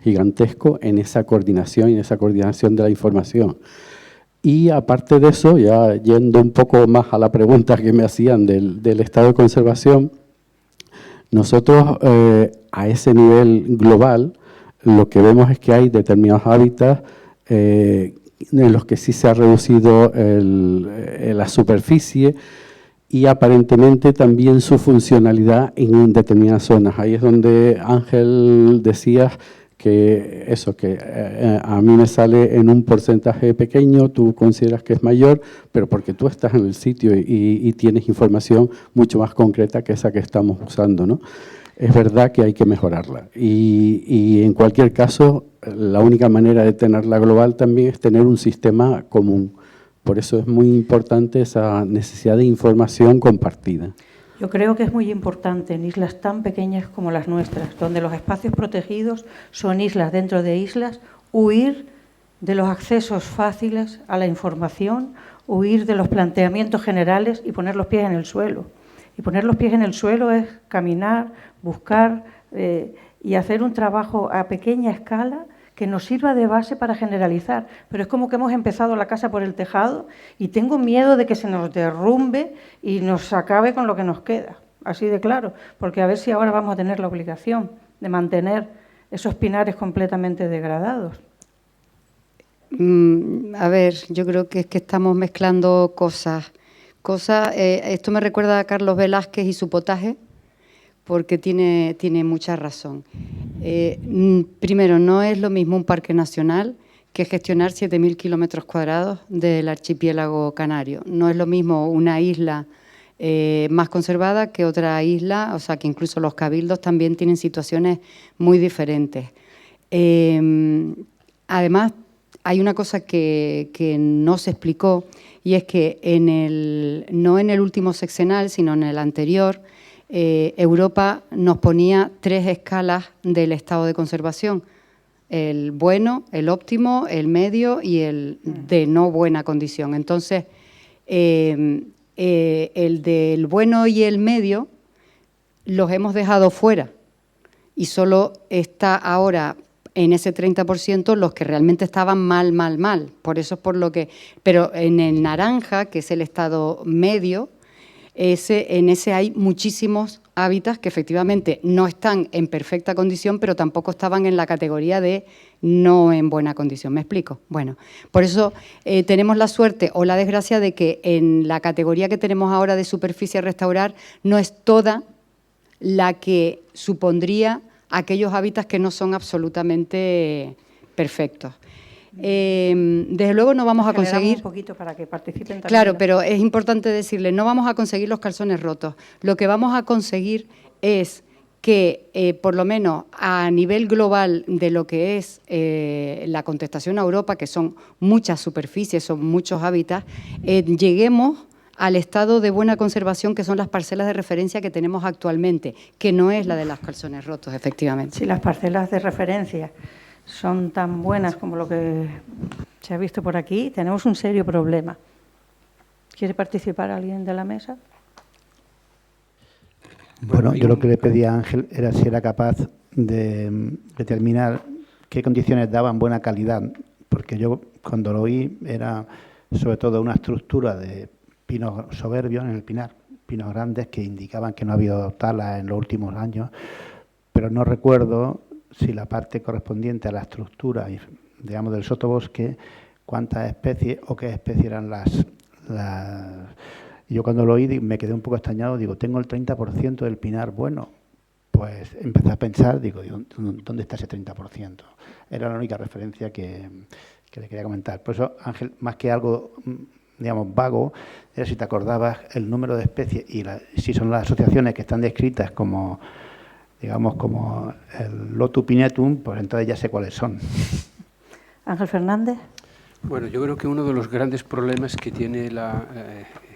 gigantesco en esa coordinación y en esa coordinación de la información. Y aparte de eso, ya yendo un poco más a la pregunta que me hacían del estado de conservación, nosotros a ese nivel global lo que vemos es que hay determinados hábitats en los que sí se ha reducido la superficie y aparentemente también su funcionalidad en determinadas zonas. Ahí es donde Ángel decías que eso, que a mí me sale en un porcentaje pequeño, tú consideras que es mayor, pero porque tú estás en el sitio y tienes información mucho más concreta que esa que estamos usando, ¿no? Es verdad que hay que mejorarla y en cualquier caso la única manera de tenerla global también es tener un sistema común. Por eso es muy importante esa necesidad de información compartida. Yo creo que es muy importante en islas tan pequeñas como las nuestras, donde los espacios protegidos son islas dentro de islas, huir de los accesos fáciles a la información, huir de los planteamientos generales y poner los pies en el suelo. Y poner los pies en el suelo es caminar, buscar y hacer un trabajo a pequeña escala que nos sirva de base para generalizar. Pero es como que hemos empezado la casa por el tejado y tengo miedo de que se nos derrumbe y nos acabe con lo que nos queda, así de claro, porque a ver si ahora vamos a tener la obligación de mantener esos pinares completamente degradados. A ver, yo creo que es que estamos mezclando cosas. Esto me recuerda a Carlos Velázquez y su potaje, porque tiene mucha razón. Primero, no es lo mismo un parque nacional que gestionar 7.000 kilómetros cuadrados del archipiélago canario. No es lo mismo una isla más conservada que otra isla, o sea que incluso los cabildos también tienen situaciones muy diferentes. Además, hay una cosa que no se explicó y es que no en el último sexenal, sino en el anterior, Europa nos ponía 3 escalas del estado de conservación: el bueno, el óptimo, el medio y el de no buena condición. Entonces, el del bueno y el medio los hemos dejado fuera y solo está ahora en ese 30% los que realmente estaban mal. Por eso es por lo que... Pero en el naranja, que es el estado medio, en ese hay muchísimos hábitats que efectivamente no están en perfecta condición, pero tampoco estaban en la categoría de no en buena condición. ¿Me explico? Bueno, por eso tenemos la suerte o la desgracia de que en la categoría que tenemos ahora de superficie a restaurar no es toda la que supondría aquellos hábitats que no son absolutamente perfectos. Desde luego no vamos a conseguir... un poquito para que participen también. Claro, pero es importante decirle, no vamos a conseguir los calzones rotos. Lo que vamos a conseguir es que, por lo menos a nivel global de lo que es la contestación a Europa, que son muchas superficies, son muchos hábitats, lleguemos al estado de buena conservación que son las parcelas de referencia que tenemos actualmente, que no es la de los calzones rotos, efectivamente. Si las parcelas de referencia son tan buenas como lo que se ha visto por aquí, tenemos un serio problema. ¿Quiere participar alguien de la mesa? Bueno, yo lo que le pedí a Ángel era si era capaz de determinar qué condiciones daban buena calidad, porque yo cuando lo oí era sobre todo una estructura de pinos soberbios en el pinar, pinos grandes que indicaban que no ha habido tala en los últimos años, pero no recuerdo si la parte correspondiente a la estructura, digamos, del sotobosque, cuántas especies o qué especies eran las... Yo cuando lo oí me quedé un poco extrañado, digo, tengo el 30% del pinar bueno. Pues empecé a pensar, digo, ¿dónde está ese 30%? Era la única referencia que le quería comentar. Por eso, Ángel, más que algo, digamos, vago, era si te acordabas el número de especies y si son las asociaciones que están descritas como, digamos, como el Lotu pinetum, pues entonces ya sé cuáles son. Ángel Fernández. Bueno, yo creo que uno de los grandes problemas que tiene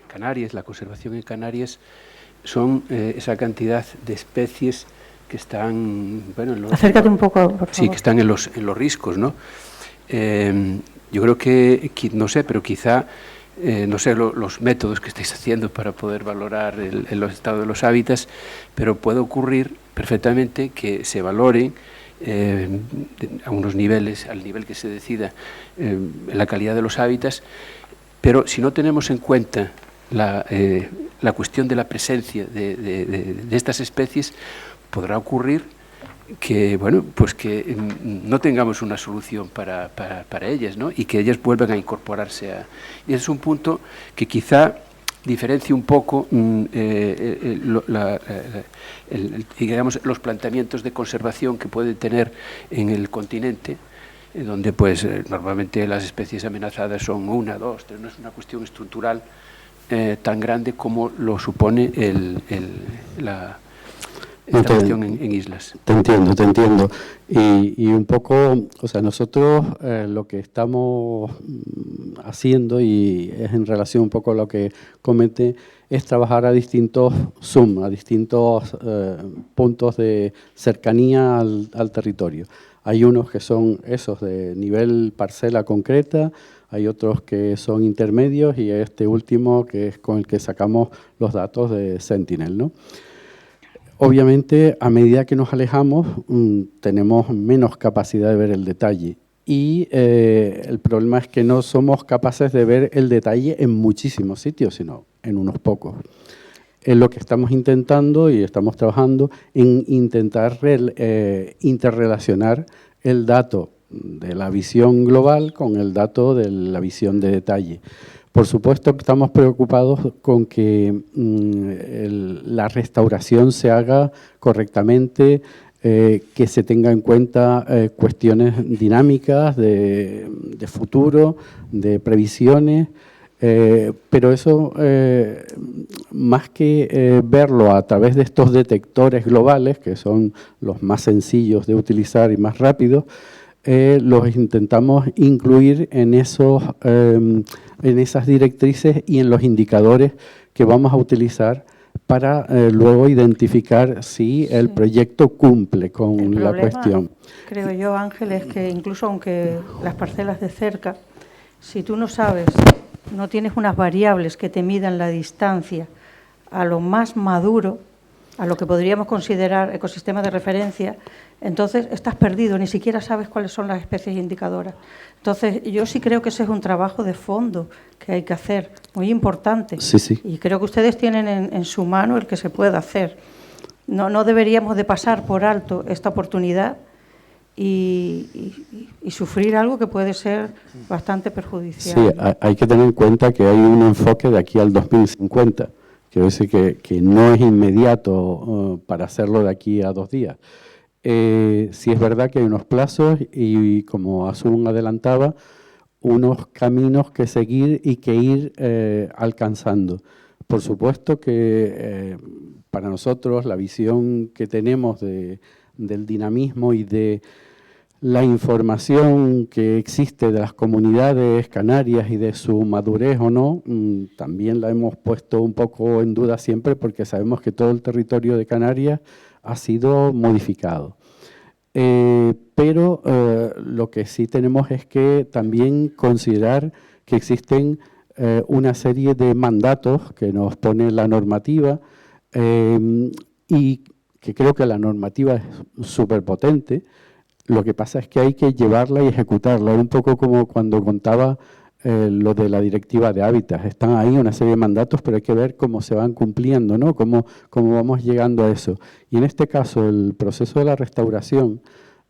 Canarias, la conservación en Canarias, son esa cantidad de especies que están... Bueno, acércate un poco, por favor. Sí, que están en los riscos, ¿no? Yo creo que, no sé, pero quizá no sé los métodos que estáis haciendo para poder valorar el estado de los hábitats, pero puede ocurrir perfectamente que se valoren a unos niveles, al nivel que se decida, la calidad de los hábitats, pero si no tenemos en cuenta la cuestión de la presencia de estas especies, podrá ocurrir que, bueno, pues que no tengamos una solución para ellas, ¿no? Y que ellas vuelvan a incorporarse a... Y ese es un punto que quizá diferencia un poco digamos, los planteamientos de conservación que pueden tener en el continente, donde pues normalmente las especies amenazadas son 1, 2, 3, no es una cuestión estructural tan grande como lo supone esta cuestión en islas. Te entiendo. Y un poco, o sea, nosotros lo que estamos haciendo, y es en relación un poco a lo que comenté, es trabajar a distintos a distintos puntos de cercanía al territorio. Hay unos que son esos de nivel parcela concreta, hay otros que son intermedios y este último que es con el que sacamos los datos de Sentinel, ¿no? Obviamente, a medida que nos alejamos, tenemos menos capacidad de ver el detalle. Y el problema es que no somos capaces de ver el detalle en muchísimos sitios, sino en unos pocos. Es lo que estamos intentando y estamos trabajando en intentar interrelacionar el dato de la visión global con el dato de la visión de detalle. Por supuesto que estamos preocupados con que la restauración se haga correctamente, que se tenga en cuenta cuestiones dinámicas de futuro, de previsiones, pero eso, más que verlo a través de estos detectores globales, que son los más sencillos de utilizar y más rápidos, los intentamos incluir en esas directrices y en los indicadores que vamos a utilizar para luego identificar si el proyecto cumple con la cuestión. Creo yo, Ángel, es que incluso aunque las parcelas de cerca, si tú no sabes, no tienes unas variables que te midan la distancia a lo más maduro, a lo que podríamos considerar ecosistema de referencia, entonces estás perdido, ni siquiera sabes cuáles son las especies indicadoras. Entonces, yo sí creo que ese es un trabajo de fondo que hay que hacer, muy importante. Sí. Y creo que ustedes tienen en su mano el que se pueda hacer. No deberíamos de pasar por alto esta oportunidad y sufrir algo que puede ser bastante perjudicial. Sí, hay que tener en cuenta que hay un enfoque de aquí al 2050. Quiero decir que no es inmediato para hacerlo de aquí a 2 días. Sí es verdad que hay unos plazos y, como Asun adelantaba, unos caminos que seguir y que ir alcanzando. Por supuesto que para nosotros la visión que tenemos del dinamismo y de la información que existe de las comunidades canarias y de su madurez o no, también la hemos puesto un poco en duda siempre, porque sabemos que todo el territorio de Canarias ha sido modificado. Pero lo que sí tenemos es que también considerar que existen una serie de mandatos que nos pone la normativa y que creo que la normativa es súper potente. Lo que pasa es que hay que llevarla y ejecutarla, un poco como cuando contaba lo de la directiva de hábitats. Están ahí una serie de mandatos, pero hay que ver cómo se van cumpliendo, ¿no? Cómo vamos llegando a eso. Y en este caso, el proceso de la restauración,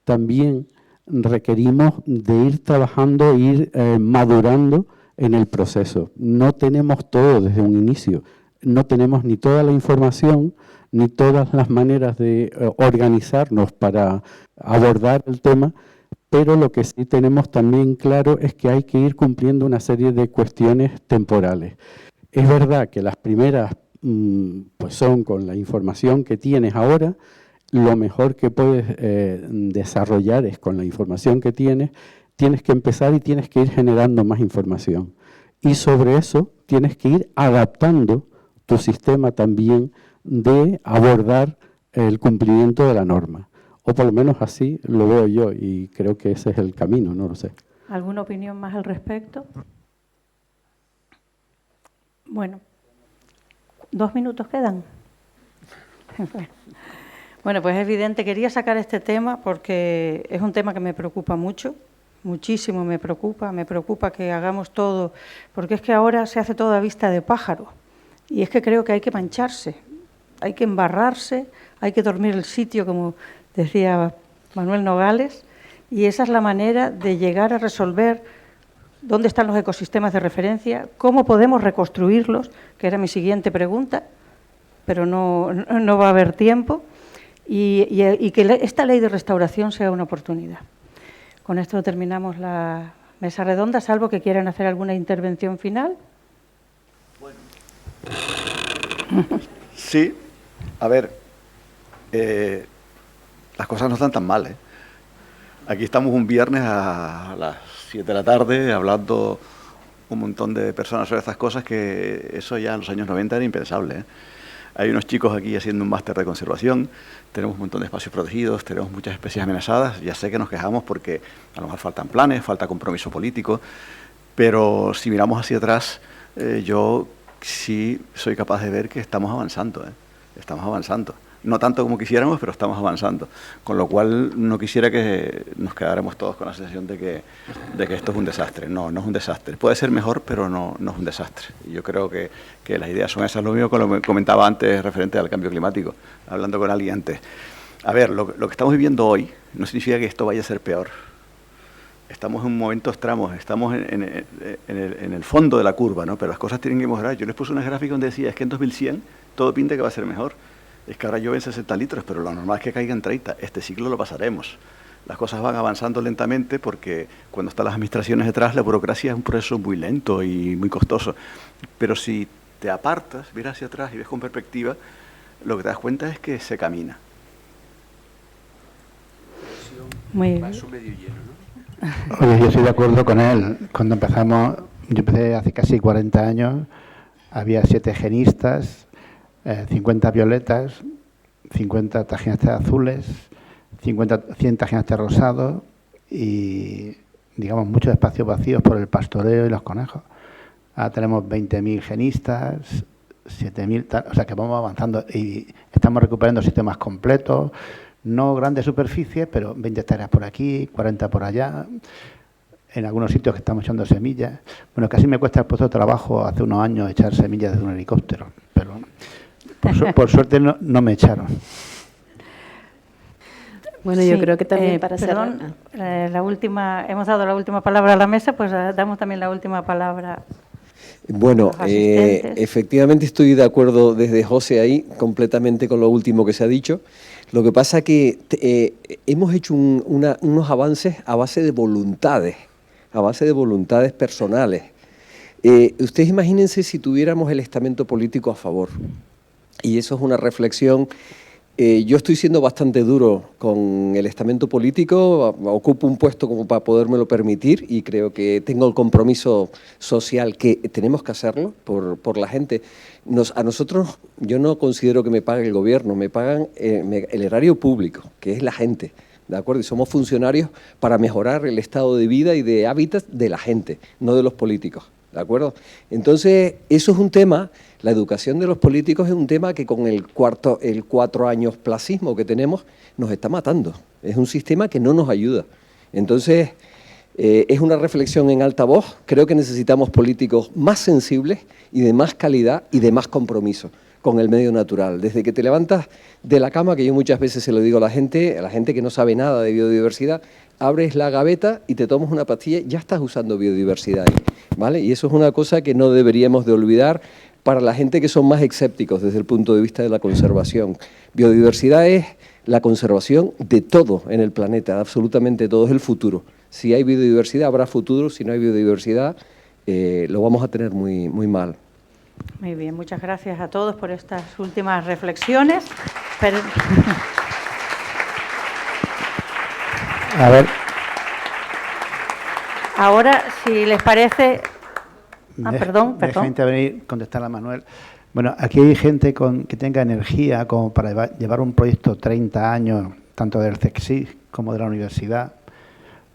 también requerimos de ir trabajando, ir madurando en el proceso. No tenemos todo desde un inicio, no tenemos ni toda la información, ni todas las maneras de organizarnos para abordar el tema, pero lo que sí tenemos también claro es que hay que ir cumpliendo una serie de cuestiones temporales. Es verdad que las primeras pues son con la información que tienes ahora, lo mejor que puedes desarrollar es con la información que tienes que empezar y tienes que ir generando más información. Y sobre eso tienes que ir adaptando tu sistema también de abordar el cumplimiento de la norma. O por lo menos así lo veo yo y creo que ese es el camino, no lo sé. ¿Alguna opinión más al respecto? Bueno, 2 minutos quedan. Bueno, pues es evidente, quería sacar este tema porque es un tema que me preocupa mucho, muchísimo me preocupa que hagamos todo, porque es que ahora se hace todo a vista de pájaro y es que creo que hay que mancharse, hay que embarrarse, hay que dormir el sitio, como decía Manuel Nogales, y esa es la manera de llegar a resolver dónde están los ecosistemas de referencia, cómo podemos reconstruirlos, que era mi siguiente pregunta, pero no va a haber tiempo, y que esta ley de restauración sea una oportunidad. Con esto terminamos la mesa redonda, salvo que quieran hacer alguna intervención final. Bueno. Sí, a ver, las cosas no están tan mal, ¿eh? Aquí estamos un viernes a las 7 de la tarde hablando un montón de personas sobre estas cosas, que eso ya en los años 90 era impensable, ¿eh? Hay unos chicos aquí haciendo un máster de conservación, tenemos un montón de espacios protegidos, tenemos muchas especies amenazadas. Ya sé que nos quejamos porque a lo mejor faltan planes, falta compromiso político, pero si miramos hacia atrás, yo sí soy capaz de ver que estamos avanzando, ¿eh? Estamos avanzando. No tanto como quisiéramos, pero estamos avanzando. Con lo cual no quisiera que nos quedáramos todos con la sensación de que esto es un desastre. No, no es un desastre. Puede ser mejor, pero no es un desastre. Y yo creo que las ideas son esas. Lo mismo que lo comentaba antes referente al cambio climático, hablando con alguien antes. A ver, lo que estamos viviendo hoy no significa que esto vaya a ser peor. Estamos en momentos tramos, estamos en el fondo de la curva, ¿no? Pero las cosas tienen que mejorar. Yo les puse una gráfica donde decía, es que en 2100 todo pinta que va a ser mejor. Es que ahora llueven 60 litros, pero lo normal es que caigan 30. Este ciclo lo pasaremos. Las cosas van avanzando lentamente porque cuando están las administraciones detrás, la burocracia es un proceso muy lento y muy costoso. Pero si te apartas, miras hacia atrás y ves con perspectiva, lo que te das cuenta es que se camina. Muy bien. Vaso medio lleno, ¿no? Oye, yo estoy de acuerdo con él. Cuando empezamos, yo empecé hace casi 40 años, había 7 genistas, 50 violetas, 50 tajinetes azules, 100 tajinetes rosados y, digamos, muchos espacios vacíos por el pastoreo y los conejos. Ahora tenemos 20.000 genistas, 7.000, o sea que vamos avanzando y estamos recuperando sistemas completos, no grandes superficies, pero 20 hectáreas por aquí, 40 por allá. En algunos sitios que estamos echando semillas. Bueno, casi me cuesta el puesto de trabajo hace unos años echar semillas desde un helicóptero, pero por suerte no me echaron. Bueno, yo creo que también para cerrar. La última, hemos dado la última palabra a la mesa, pues damos también la última palabra. Bueno, efectivamente estoy de acuerdo desde José ahí, completamente con lo último que se ha dicho. Lo que pasa que hemos hecho unos avances a base de voluntades personales. Ustedes imagínense si tuviéramos el estamento político a favor. Y eso es una reflexión. Yo estoy siendo bastante duro con el estamento político, ocupo un puesto como para podérmelo permitir y creo que tengo el compromiso social que tenemos que hacerlo por la gente. A nosotros, yo no considero que me pague el gobierno, me pagan el erario público, que es la gente, ¿de acuerdo? Y somos funcionarios para mejorar el estado de vida y de hábitat de la gente, no de los políticos, ¿de acuerdo? Entonces, eso es un tema. La educación de los políticos es un tema que con el 4 años placismo que tenemos nos está matando. Es un sistema que no nos ayuda. Entonces, es una reflexión en alta voz. Creo que necesitamos políticos más sensibles y de más calidad y de más compromiso con el medio natural. Desde que te levantas de la cama, que yo muchas veces se lo digo a la gente que no sabe nada de biodiversidad, abres la gaveta y te tomas una pastilla, ya estás usando biodiversidad ahí, ¿vale? Y eso es una cosa que no deberíamos de olvidar para la gente que son más escépticos desde el punto de vista de la conservación. Biodiversidad es la conservación de todo en el planeta, absolutamente todo, es el futuro. Si hay biodiversidad, habrá futuro. Si no hay biodiversidad, lo vamos a tener muy, muy mal. Muy bien, muchas gracias a todos por estas últimas reflexiones. A ver. Ahora, si les parece... perdón. Deja intervenir, contestar a Manuel. Bueno, aquí hay gente que tenga energía como para llevar un proyecto 30 años, tanto del CECSIS como de la universidad,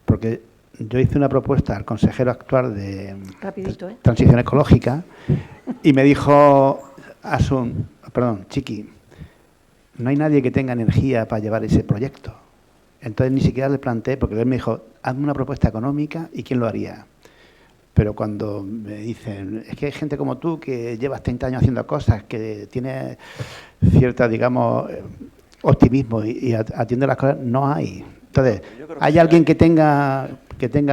porque yo hice una propuesta al consejero actual de Rapidito, Transición Ecológica y me dijo, Chiqui, no hay nadie que tenga energía para llevar ese proyecto. Entonces ni siquiera le planteé, porque él me dijo, hazme una propuesta económica y ¿quién lo haría? Pero cuando me dicen, es que hay gente como tú que llevas 30 años haciendo cosas, que tiene cierta, digamos, optimismo y atiende las cosas, no hay. Entonces, ¿hay alguien que tenga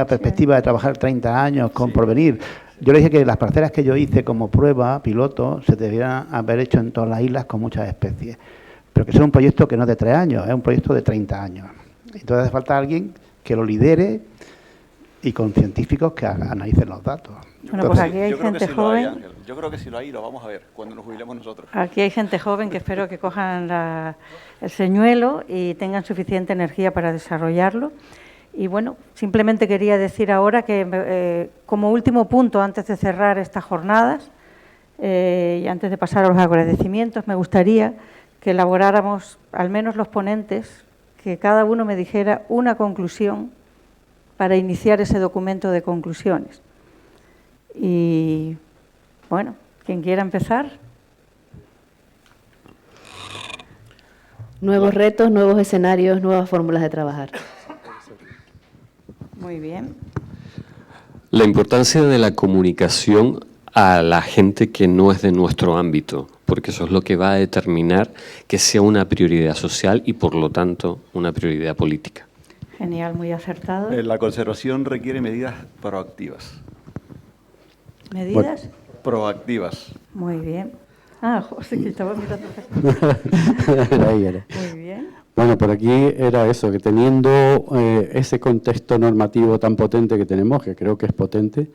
perspectiva de trabajar 30 años con porvenir? Yo le dije que las parcelas que yo hice como prueba, piloto, se debieran haber hecho en todas las islas con muchas especies. Pero que sea un proyecto que no es de 3 años, es un proyecto de 30 años. Entonces hace falta alguien que lo lidere y con científicos que analicen los datos. Bueno, pues aquí hay gente joven. Yo creo que si lo hay, lo vamos a ver cuando nos jubilemos nosotros. Aquí hay gente joven que espero que cojan el señuelo y tengan suficiente energía para desarrollarlo. Y bueno, simplemente quería decir ahora que como último punto, antes de cerrar estas jornadas y antes de pasar a los agradecimientos, me gustaría que elaboráramos, al menos los ponentes, que cada uno me dijera una conclusión para iniciar ese documento de conclusiones. Y bueno, quien quiera empezar. Nuevos retos, nuevos escenarios, nuevas fórmulas de trabajar. Muy bien. La importancia de la comunicación a la gente que no es de nuestro ámbito, porque eso es lo que va a determinar que sea una prioridad social y, por lo tanto, una prioridad política. Genial, muy acertado. La conservación requiere medidas proactivas. ¿Medidas? Proactivas. Muy bien. José, que estaba mirando. Era. Muy bien. Bueno, por aquí era eso, que teniendo ese contexto normativo tan potente que tenemos, que creo que es potente,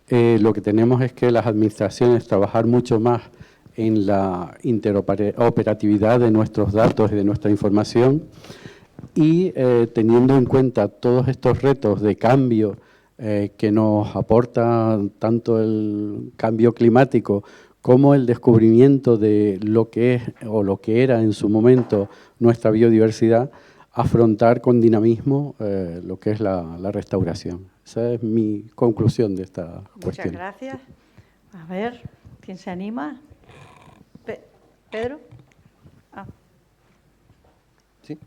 lo que tenemos es que las administraciones trabajar mucho más en la interoperatividad de nuestros datos y de nuestra información y teniendo en cuenta todos estos retos de cambio que nos aporta tanto el cambio climático como el descubrimiento de lo que es o lo que era en su momento nuestra biodiversidad, afrontar con dinamismo lo que es la restauración. Esa es mi conclusión de esta cuestión. Muchas gracias. A ver, ¿quién se anima? ¿Pedro? ¿Sí?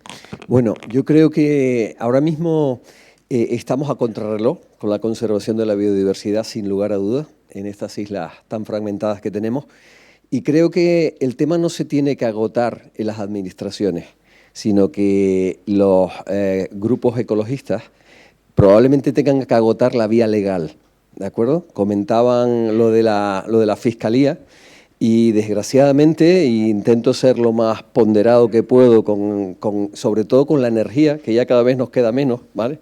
Bueno, yo creo que ahora mismo estamos a contrarreloj con la conservación de la biodiversidad, sin lugar a dudas, en estas islas tan fragmentadas que tenemos. Y creo que el tema no se tiene que agotar en las administraciones, sino que los grupos ecologistas probablemente tengan que agotar la vía legal, ¿de acuerdo? Comentaban lo de la Fiscalía y desgraciadamente intento ser lo más ponderado que puedo, sobre todo con la energía, que ya cada vez nos queda menos, ¿vale?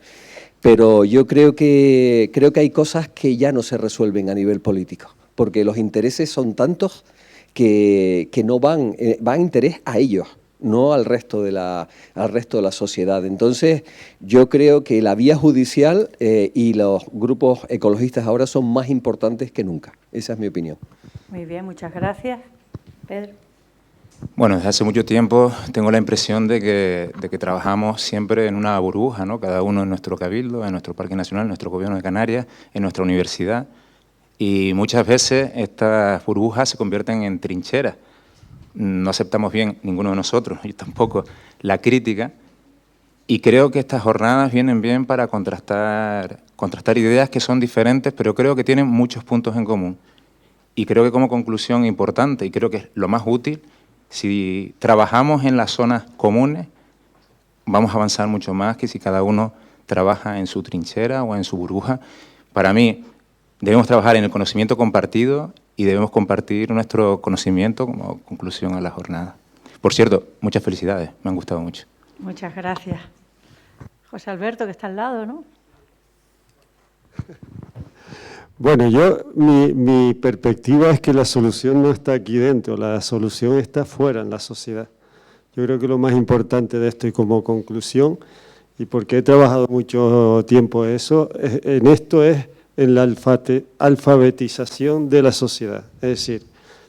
Pero yo creo que hay cosas que ya no se resuelven a nivel político, porque los intereses son tantos que no van interés a ellos, no al resto de la sociedad. Entonces, yo creo que la vía judicial y los grupos ecologistas ahora son más importantes que nunca. Esa es mi opinión. Muy bien, muchas gracias. Pedro. Bueno, desde hace mucho tiempo tengo la impresión de que trabajamos siempre en una burbuja, ¿no? Cada uno en nuestro cabildo, en nuestro Parque Nacional, en nuestro Gobierno de Canarias, en nuestra universidad. Y muchas veces estas burbujas se convierten en trincheras. No aceptamos bien, ninguno de nosotros, yo tampoco, la crítica. Y creo que estas jornadas vienen bien para contrastar ideas que son diferentes, pero creo que tienen muchos puntos en común. Y creo que como conclusión importante, y creo que es lo más útil, si trabajamos en las zonas comunes, vamos a avanzar mucho más que si cada uno trabaja en su trinchera o en su burbuja. Para mí, debemos trabajar en el conocimiento compartido y debemos compartir nuestro conocimiento como conclusión a la jornada. Por cierto, muchas felicidades, me han gustado mucho. Muchas gracias. José Alberto, que está al lado, ¿no? Bueno, mi perspectiva es que la solución no está aquí dentro, la solución está fuera, en la sociedad. Yo creo que lo más importante de esto y como conclusión, y porque he trabajado mucho tiempo en esto es en la alfabetización de la sociedad. Es decir,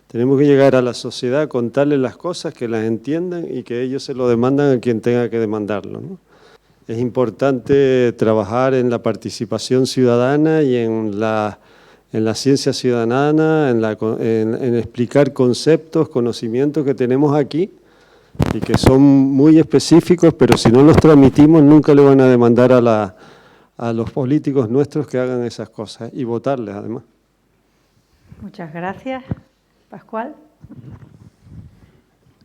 tenemos que llegar a la sociedad, contarles las cosas, que las entiendan y que ellos se lo demandan a quien tenga que demandarlo, ¿no? Es importante trabajar en la participación ciudadana y en la ciencia ciudadana, en explicar conceptos, conocimientos que tenemos aquí y que son muy específicos, pero si no los transmitimos nunca le van a demandar a los políticos nuestros que hagan esas cosas y votarles además. Muchas gracias. Pascual.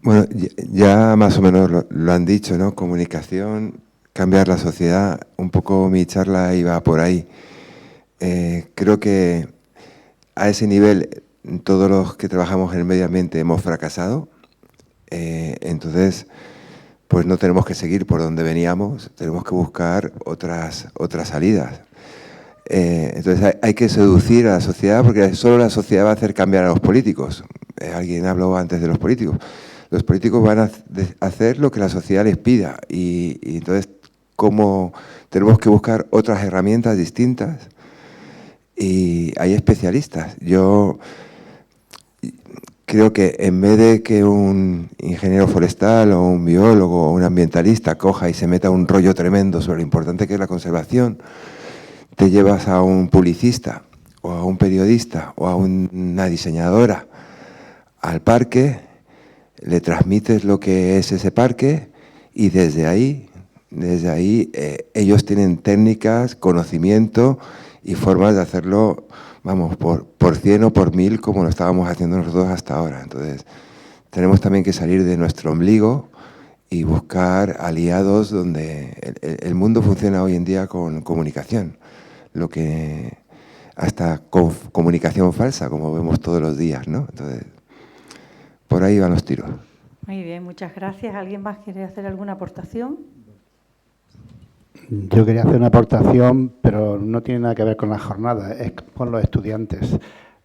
Bueno, ya más o menos lo han dicho, ¿no? Comunicación, cambiar la sociedad, un poco mi charla iba por ahí. Creo que a ese nivel todos los que trabajamos en el medio ambiente hemos fracasado, entonces pues no tenemos que seguir por donde veníamos, tenemos que buscar otras salidas. Entonces hay que seducir a la sociedad, porque solo la sociedad va a hacer cambiar a los políticos. Alguien habló antes de los políticos. Los políticos van a hacer lo que la sociedad les pida y entonces ¿cómo? Tenemos que buscar otras herramientas distintas y hay especialistas. Yo creo que en vez de que un ingeniero forestal o un biólogo o un ambientalista coja y se meta un rollo tremendo sobre lo importante que es la conservación, te llevas a un publicista o a un periodista o a una diseñadora al parque, le transmites lo que es ese parque y desde ahí ellos tienen técnicas, conocimiento y formas de hacerlo, vamos, por 100 o por 1000 como lo estábamos haciendo nosotros hasta ahora. Entonces, tenemos también que salir de nuestro ombligo y buscar aliados donde el mundo funciona hoy en día con comunicación, lo que hasta con comunicación falsa, como vemos todos los días, ¿no? Entonces, por ahí van los tiros. Muy bien, muchas gracias. ¿Alguien más quiere hacer alguna aportación? Yo quería hacer una aportación, pero no tiene nada que ver con la jornada, es con los estudiantes.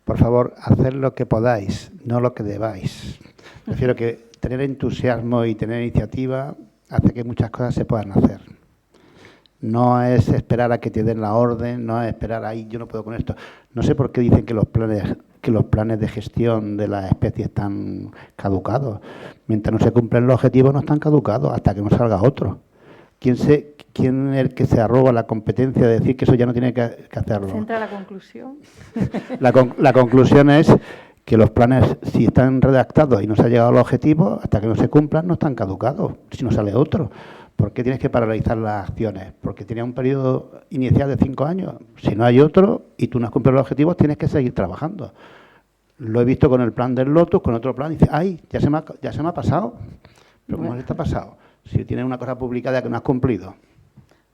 Por favor, haced lo que podáis, no lo que debáis. Prefiero que tener entusiasmo y tener iniciativa hace que muchas cosas se puedan hacer. No es esperar a que te den la orden, no es esperar ahí, yo no puedo con esto. No sé por qué dicen que los planes de gestión de las especies están caducados. Mientras no se cumplen los objetivos no están caducados hasta que no salga otro. ¿Quién es el que se arroga la competencia de decir que eso ya no tiene que hacerlo? ¿Centra la conclusión? La conclusión es que los planes, si están redactados y no se ha llegado a los objetivos, hasta que no se cumplan, no están caducados, si no sale otro. ¿Por qué tienes que paralizar las acciones? Porque tenía un periodo inicial de 5 años. Si no hay otro y tú no has cumplido los objetivos, tienes que seguir trabajando. Lo he visto con el plan del Lotus, con otro plan, y dice, ¡ay, ya se me ha pasado! Pero ¿cómo se te ha pasado? Si tienes una cosa publicada que no has cumplido.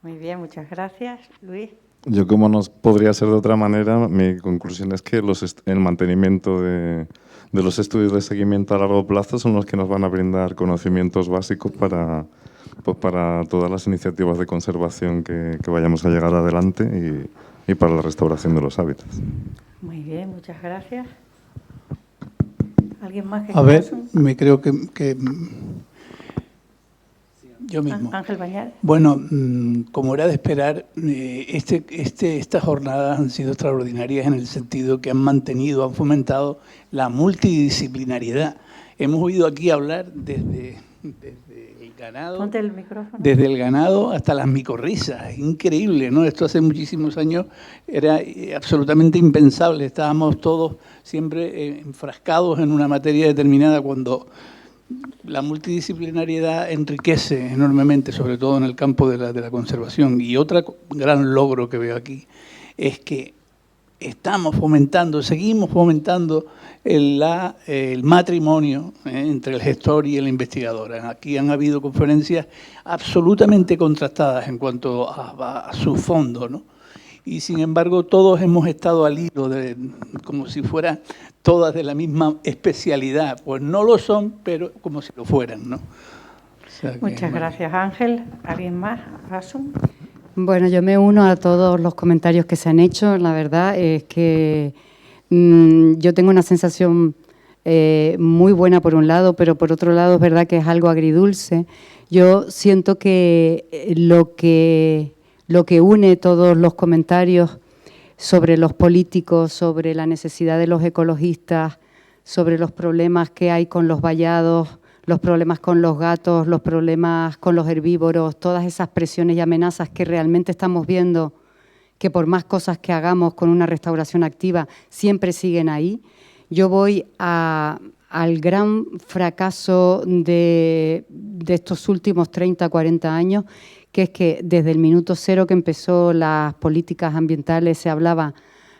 Muy bien, muchas gracias. Luis. Yo, como no podría ser de otra manera, mi conclusión es que el mantenimiento de los estudios de seguimiento a largo plazo son los que nos van a brindar conocimientos básicos para todas las iniciativas de conservación que vayamos a llegar adelante y para la restauración de los hábitats. Muy bien, muchas gracias. ¿Alguien más que A ver, me creo que yo mismo. Ángel Bañal. Bueno, como era de esperar, estas jornadas han sido extraordinarias en el sentido que han mantenido, han fomentado la multidisciplinariedad. Hemos oído aquí hablar desde el ganado. Ponte el micrófono. Desde el ganado hasta las micorrizas. Increíble, ¿no? Esto hace muchísimos años era absolutamente impensable. Estábamos todos siempre enfrascados en una materia determinada cuando la multidisciplinariedad enriquece enormemente, sobre todo en el campo de la conservación. Y otro gran logro que veo aquí es que seguimos fomentando el matrimonio entre el gestor y el investigador. Aquí han habido conferencias absolutamente contrastadas en cuanto a su fondo, ¿no? Y sin embargo todos hemos estado al hilo, como si fueran todas de la misma especialidad. Pues no lo son, pero como si lo fueran, ¿no? O sea que, muchas gracias, Ángel. ¿Alguien más? Asun. Bueno, yo me uno a todos los comentarios que se han hecho. La verdad es que yo tengo una sensación muy buena por un lado, pero por otro lado es verdad que es algo agridulce. Yo siento que lo que une todos los comentarios sobre los políticos, sobre la necesidad de los ecologistas, sobre los problemas que hay con los vallados, los problemas con los gatos, los problemas con los herbívoros, todas esas presiones y amenazas que realmente estamos viendo, que por más cosas que hagamos con una restauración activa, siempre siguen ahí. Yo voy al gran fracaso de estos últimos 30, 40 años, que es que desde el minuto cero que empezó las políticas ambientales se hablaba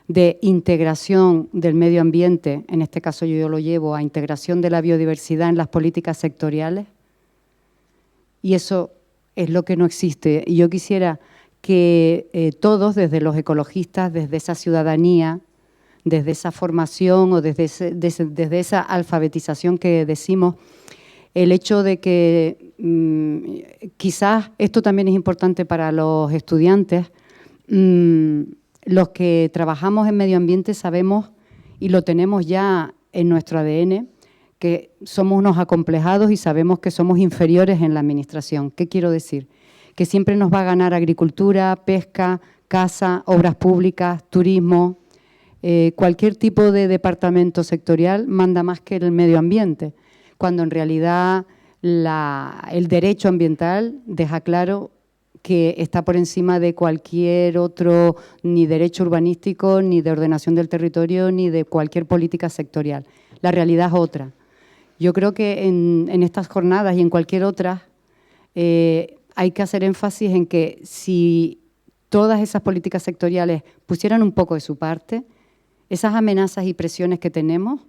de integración del medio ambiente, en este caso yo lo llevo a integración de la biodiversidad en las políticas sectoriales, y eso es lo que no existe. Y yo quisiera que todos, desde los ecologistas, desde esa ciudadanía, desde esa formación o desde esa alfabetización que decimos, el hecho de que quizás esto también es importante para los estudiantes, los que trabajamos en medio ambiente sabemos y lo tenemos ya en nuestro ADN, que somos unos acomplejados y sabemos que somos inferiores en la administración. ¿Qué quiero decir? Que siempre nos va a ganar agricultura, pesca, casa, obras públicas, turismo. Cualquier tipo de departamento sectorial manda más que el medio ambiente, cuando en realidad el derecho ambiental deja claro que está por encima de cualquier otro, ni derecho urbanístico, ni de ordenación del territorio, ni de cualquier política sectorial. La realidad es otra. Yo creo que en estas jornadas y en cualquier otra hay que hacer énfasis en que si todas esas políticas sectoriales pusieran un poco de su parte, esas amenazas y presiones que tenemos,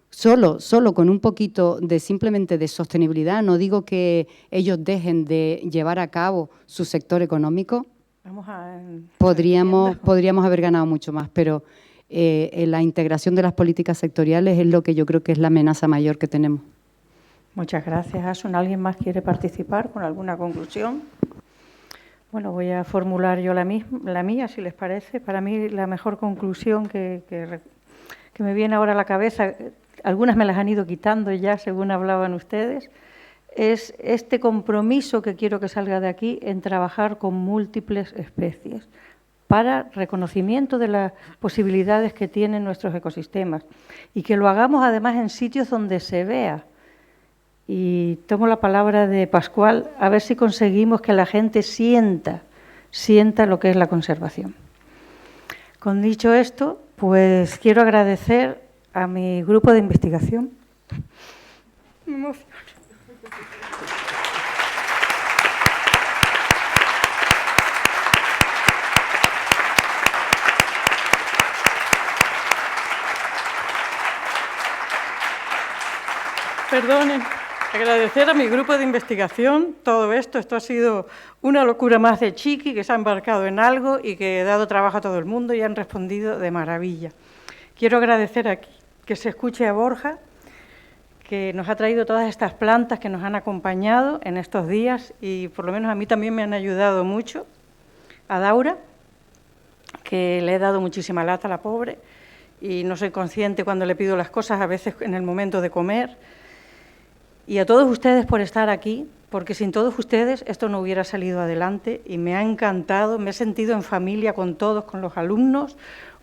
solo con un poquito de simplemente de sostenibilidad, no digo que ellos dejen de llevar a cabo su sector económico, podríamos haber ganado mucho más, pero la integración de las políticas sectoriales es lo que yo creo que es la amenaza mayor que tenemos. Muchas gracias, Asun. ¿Alguien más quiere participar con alguna conclusión? Bueno, voy a formular yo la mía, si les parece. Para mí la mejor conclusión que me viene ahora a la cabeza, algunas me las han ido quitando ya según hablaban ustedes, es este compromiso que quiero que salga de aquí en trabajar con múltiples especies para reconocimiento de las posibilidades que tienen nuestros ecosistemas y que lo hagamos además en sitios donde se vea. Y tomo la palabra de Pascual, a ver si conseguimos que la gente sienta lo que es la conservación. Con dicho esto, pues quiero agradecer a mi grupo de investigación. Me emociono. Perdonen. Agradecer a mi grupo de investigación todo esto. Esto ha sido una locura más de Chiqui, que se ha embarcado en algo y que ha dado trabajo a todo el mundo y han respondido de maravilla. Quiero agradecer aquí que se escuche a Borja, que nos ha traído todas estas plantas que nos han acompañado en estos días y por lo menos a mí también me han ayudado mucho. A Daura, que le he dado muchísima lata a la pobre y no soy consciente cuando le pido las cosas, a veces en el momento de comer. Y a todos ustedes por estar aquí, porque sin todos ustedes esto no hubiera salido adelante y me ha encantado, me he sentido en familia con todos, con los alumnos,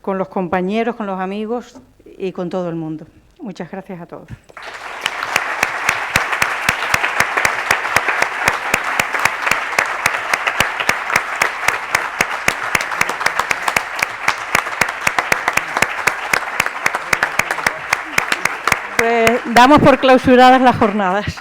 con los compañeros, con los amigos y con todo el mundo. Muchas gracias a todos. Pues damos por clausuradas las jornadas.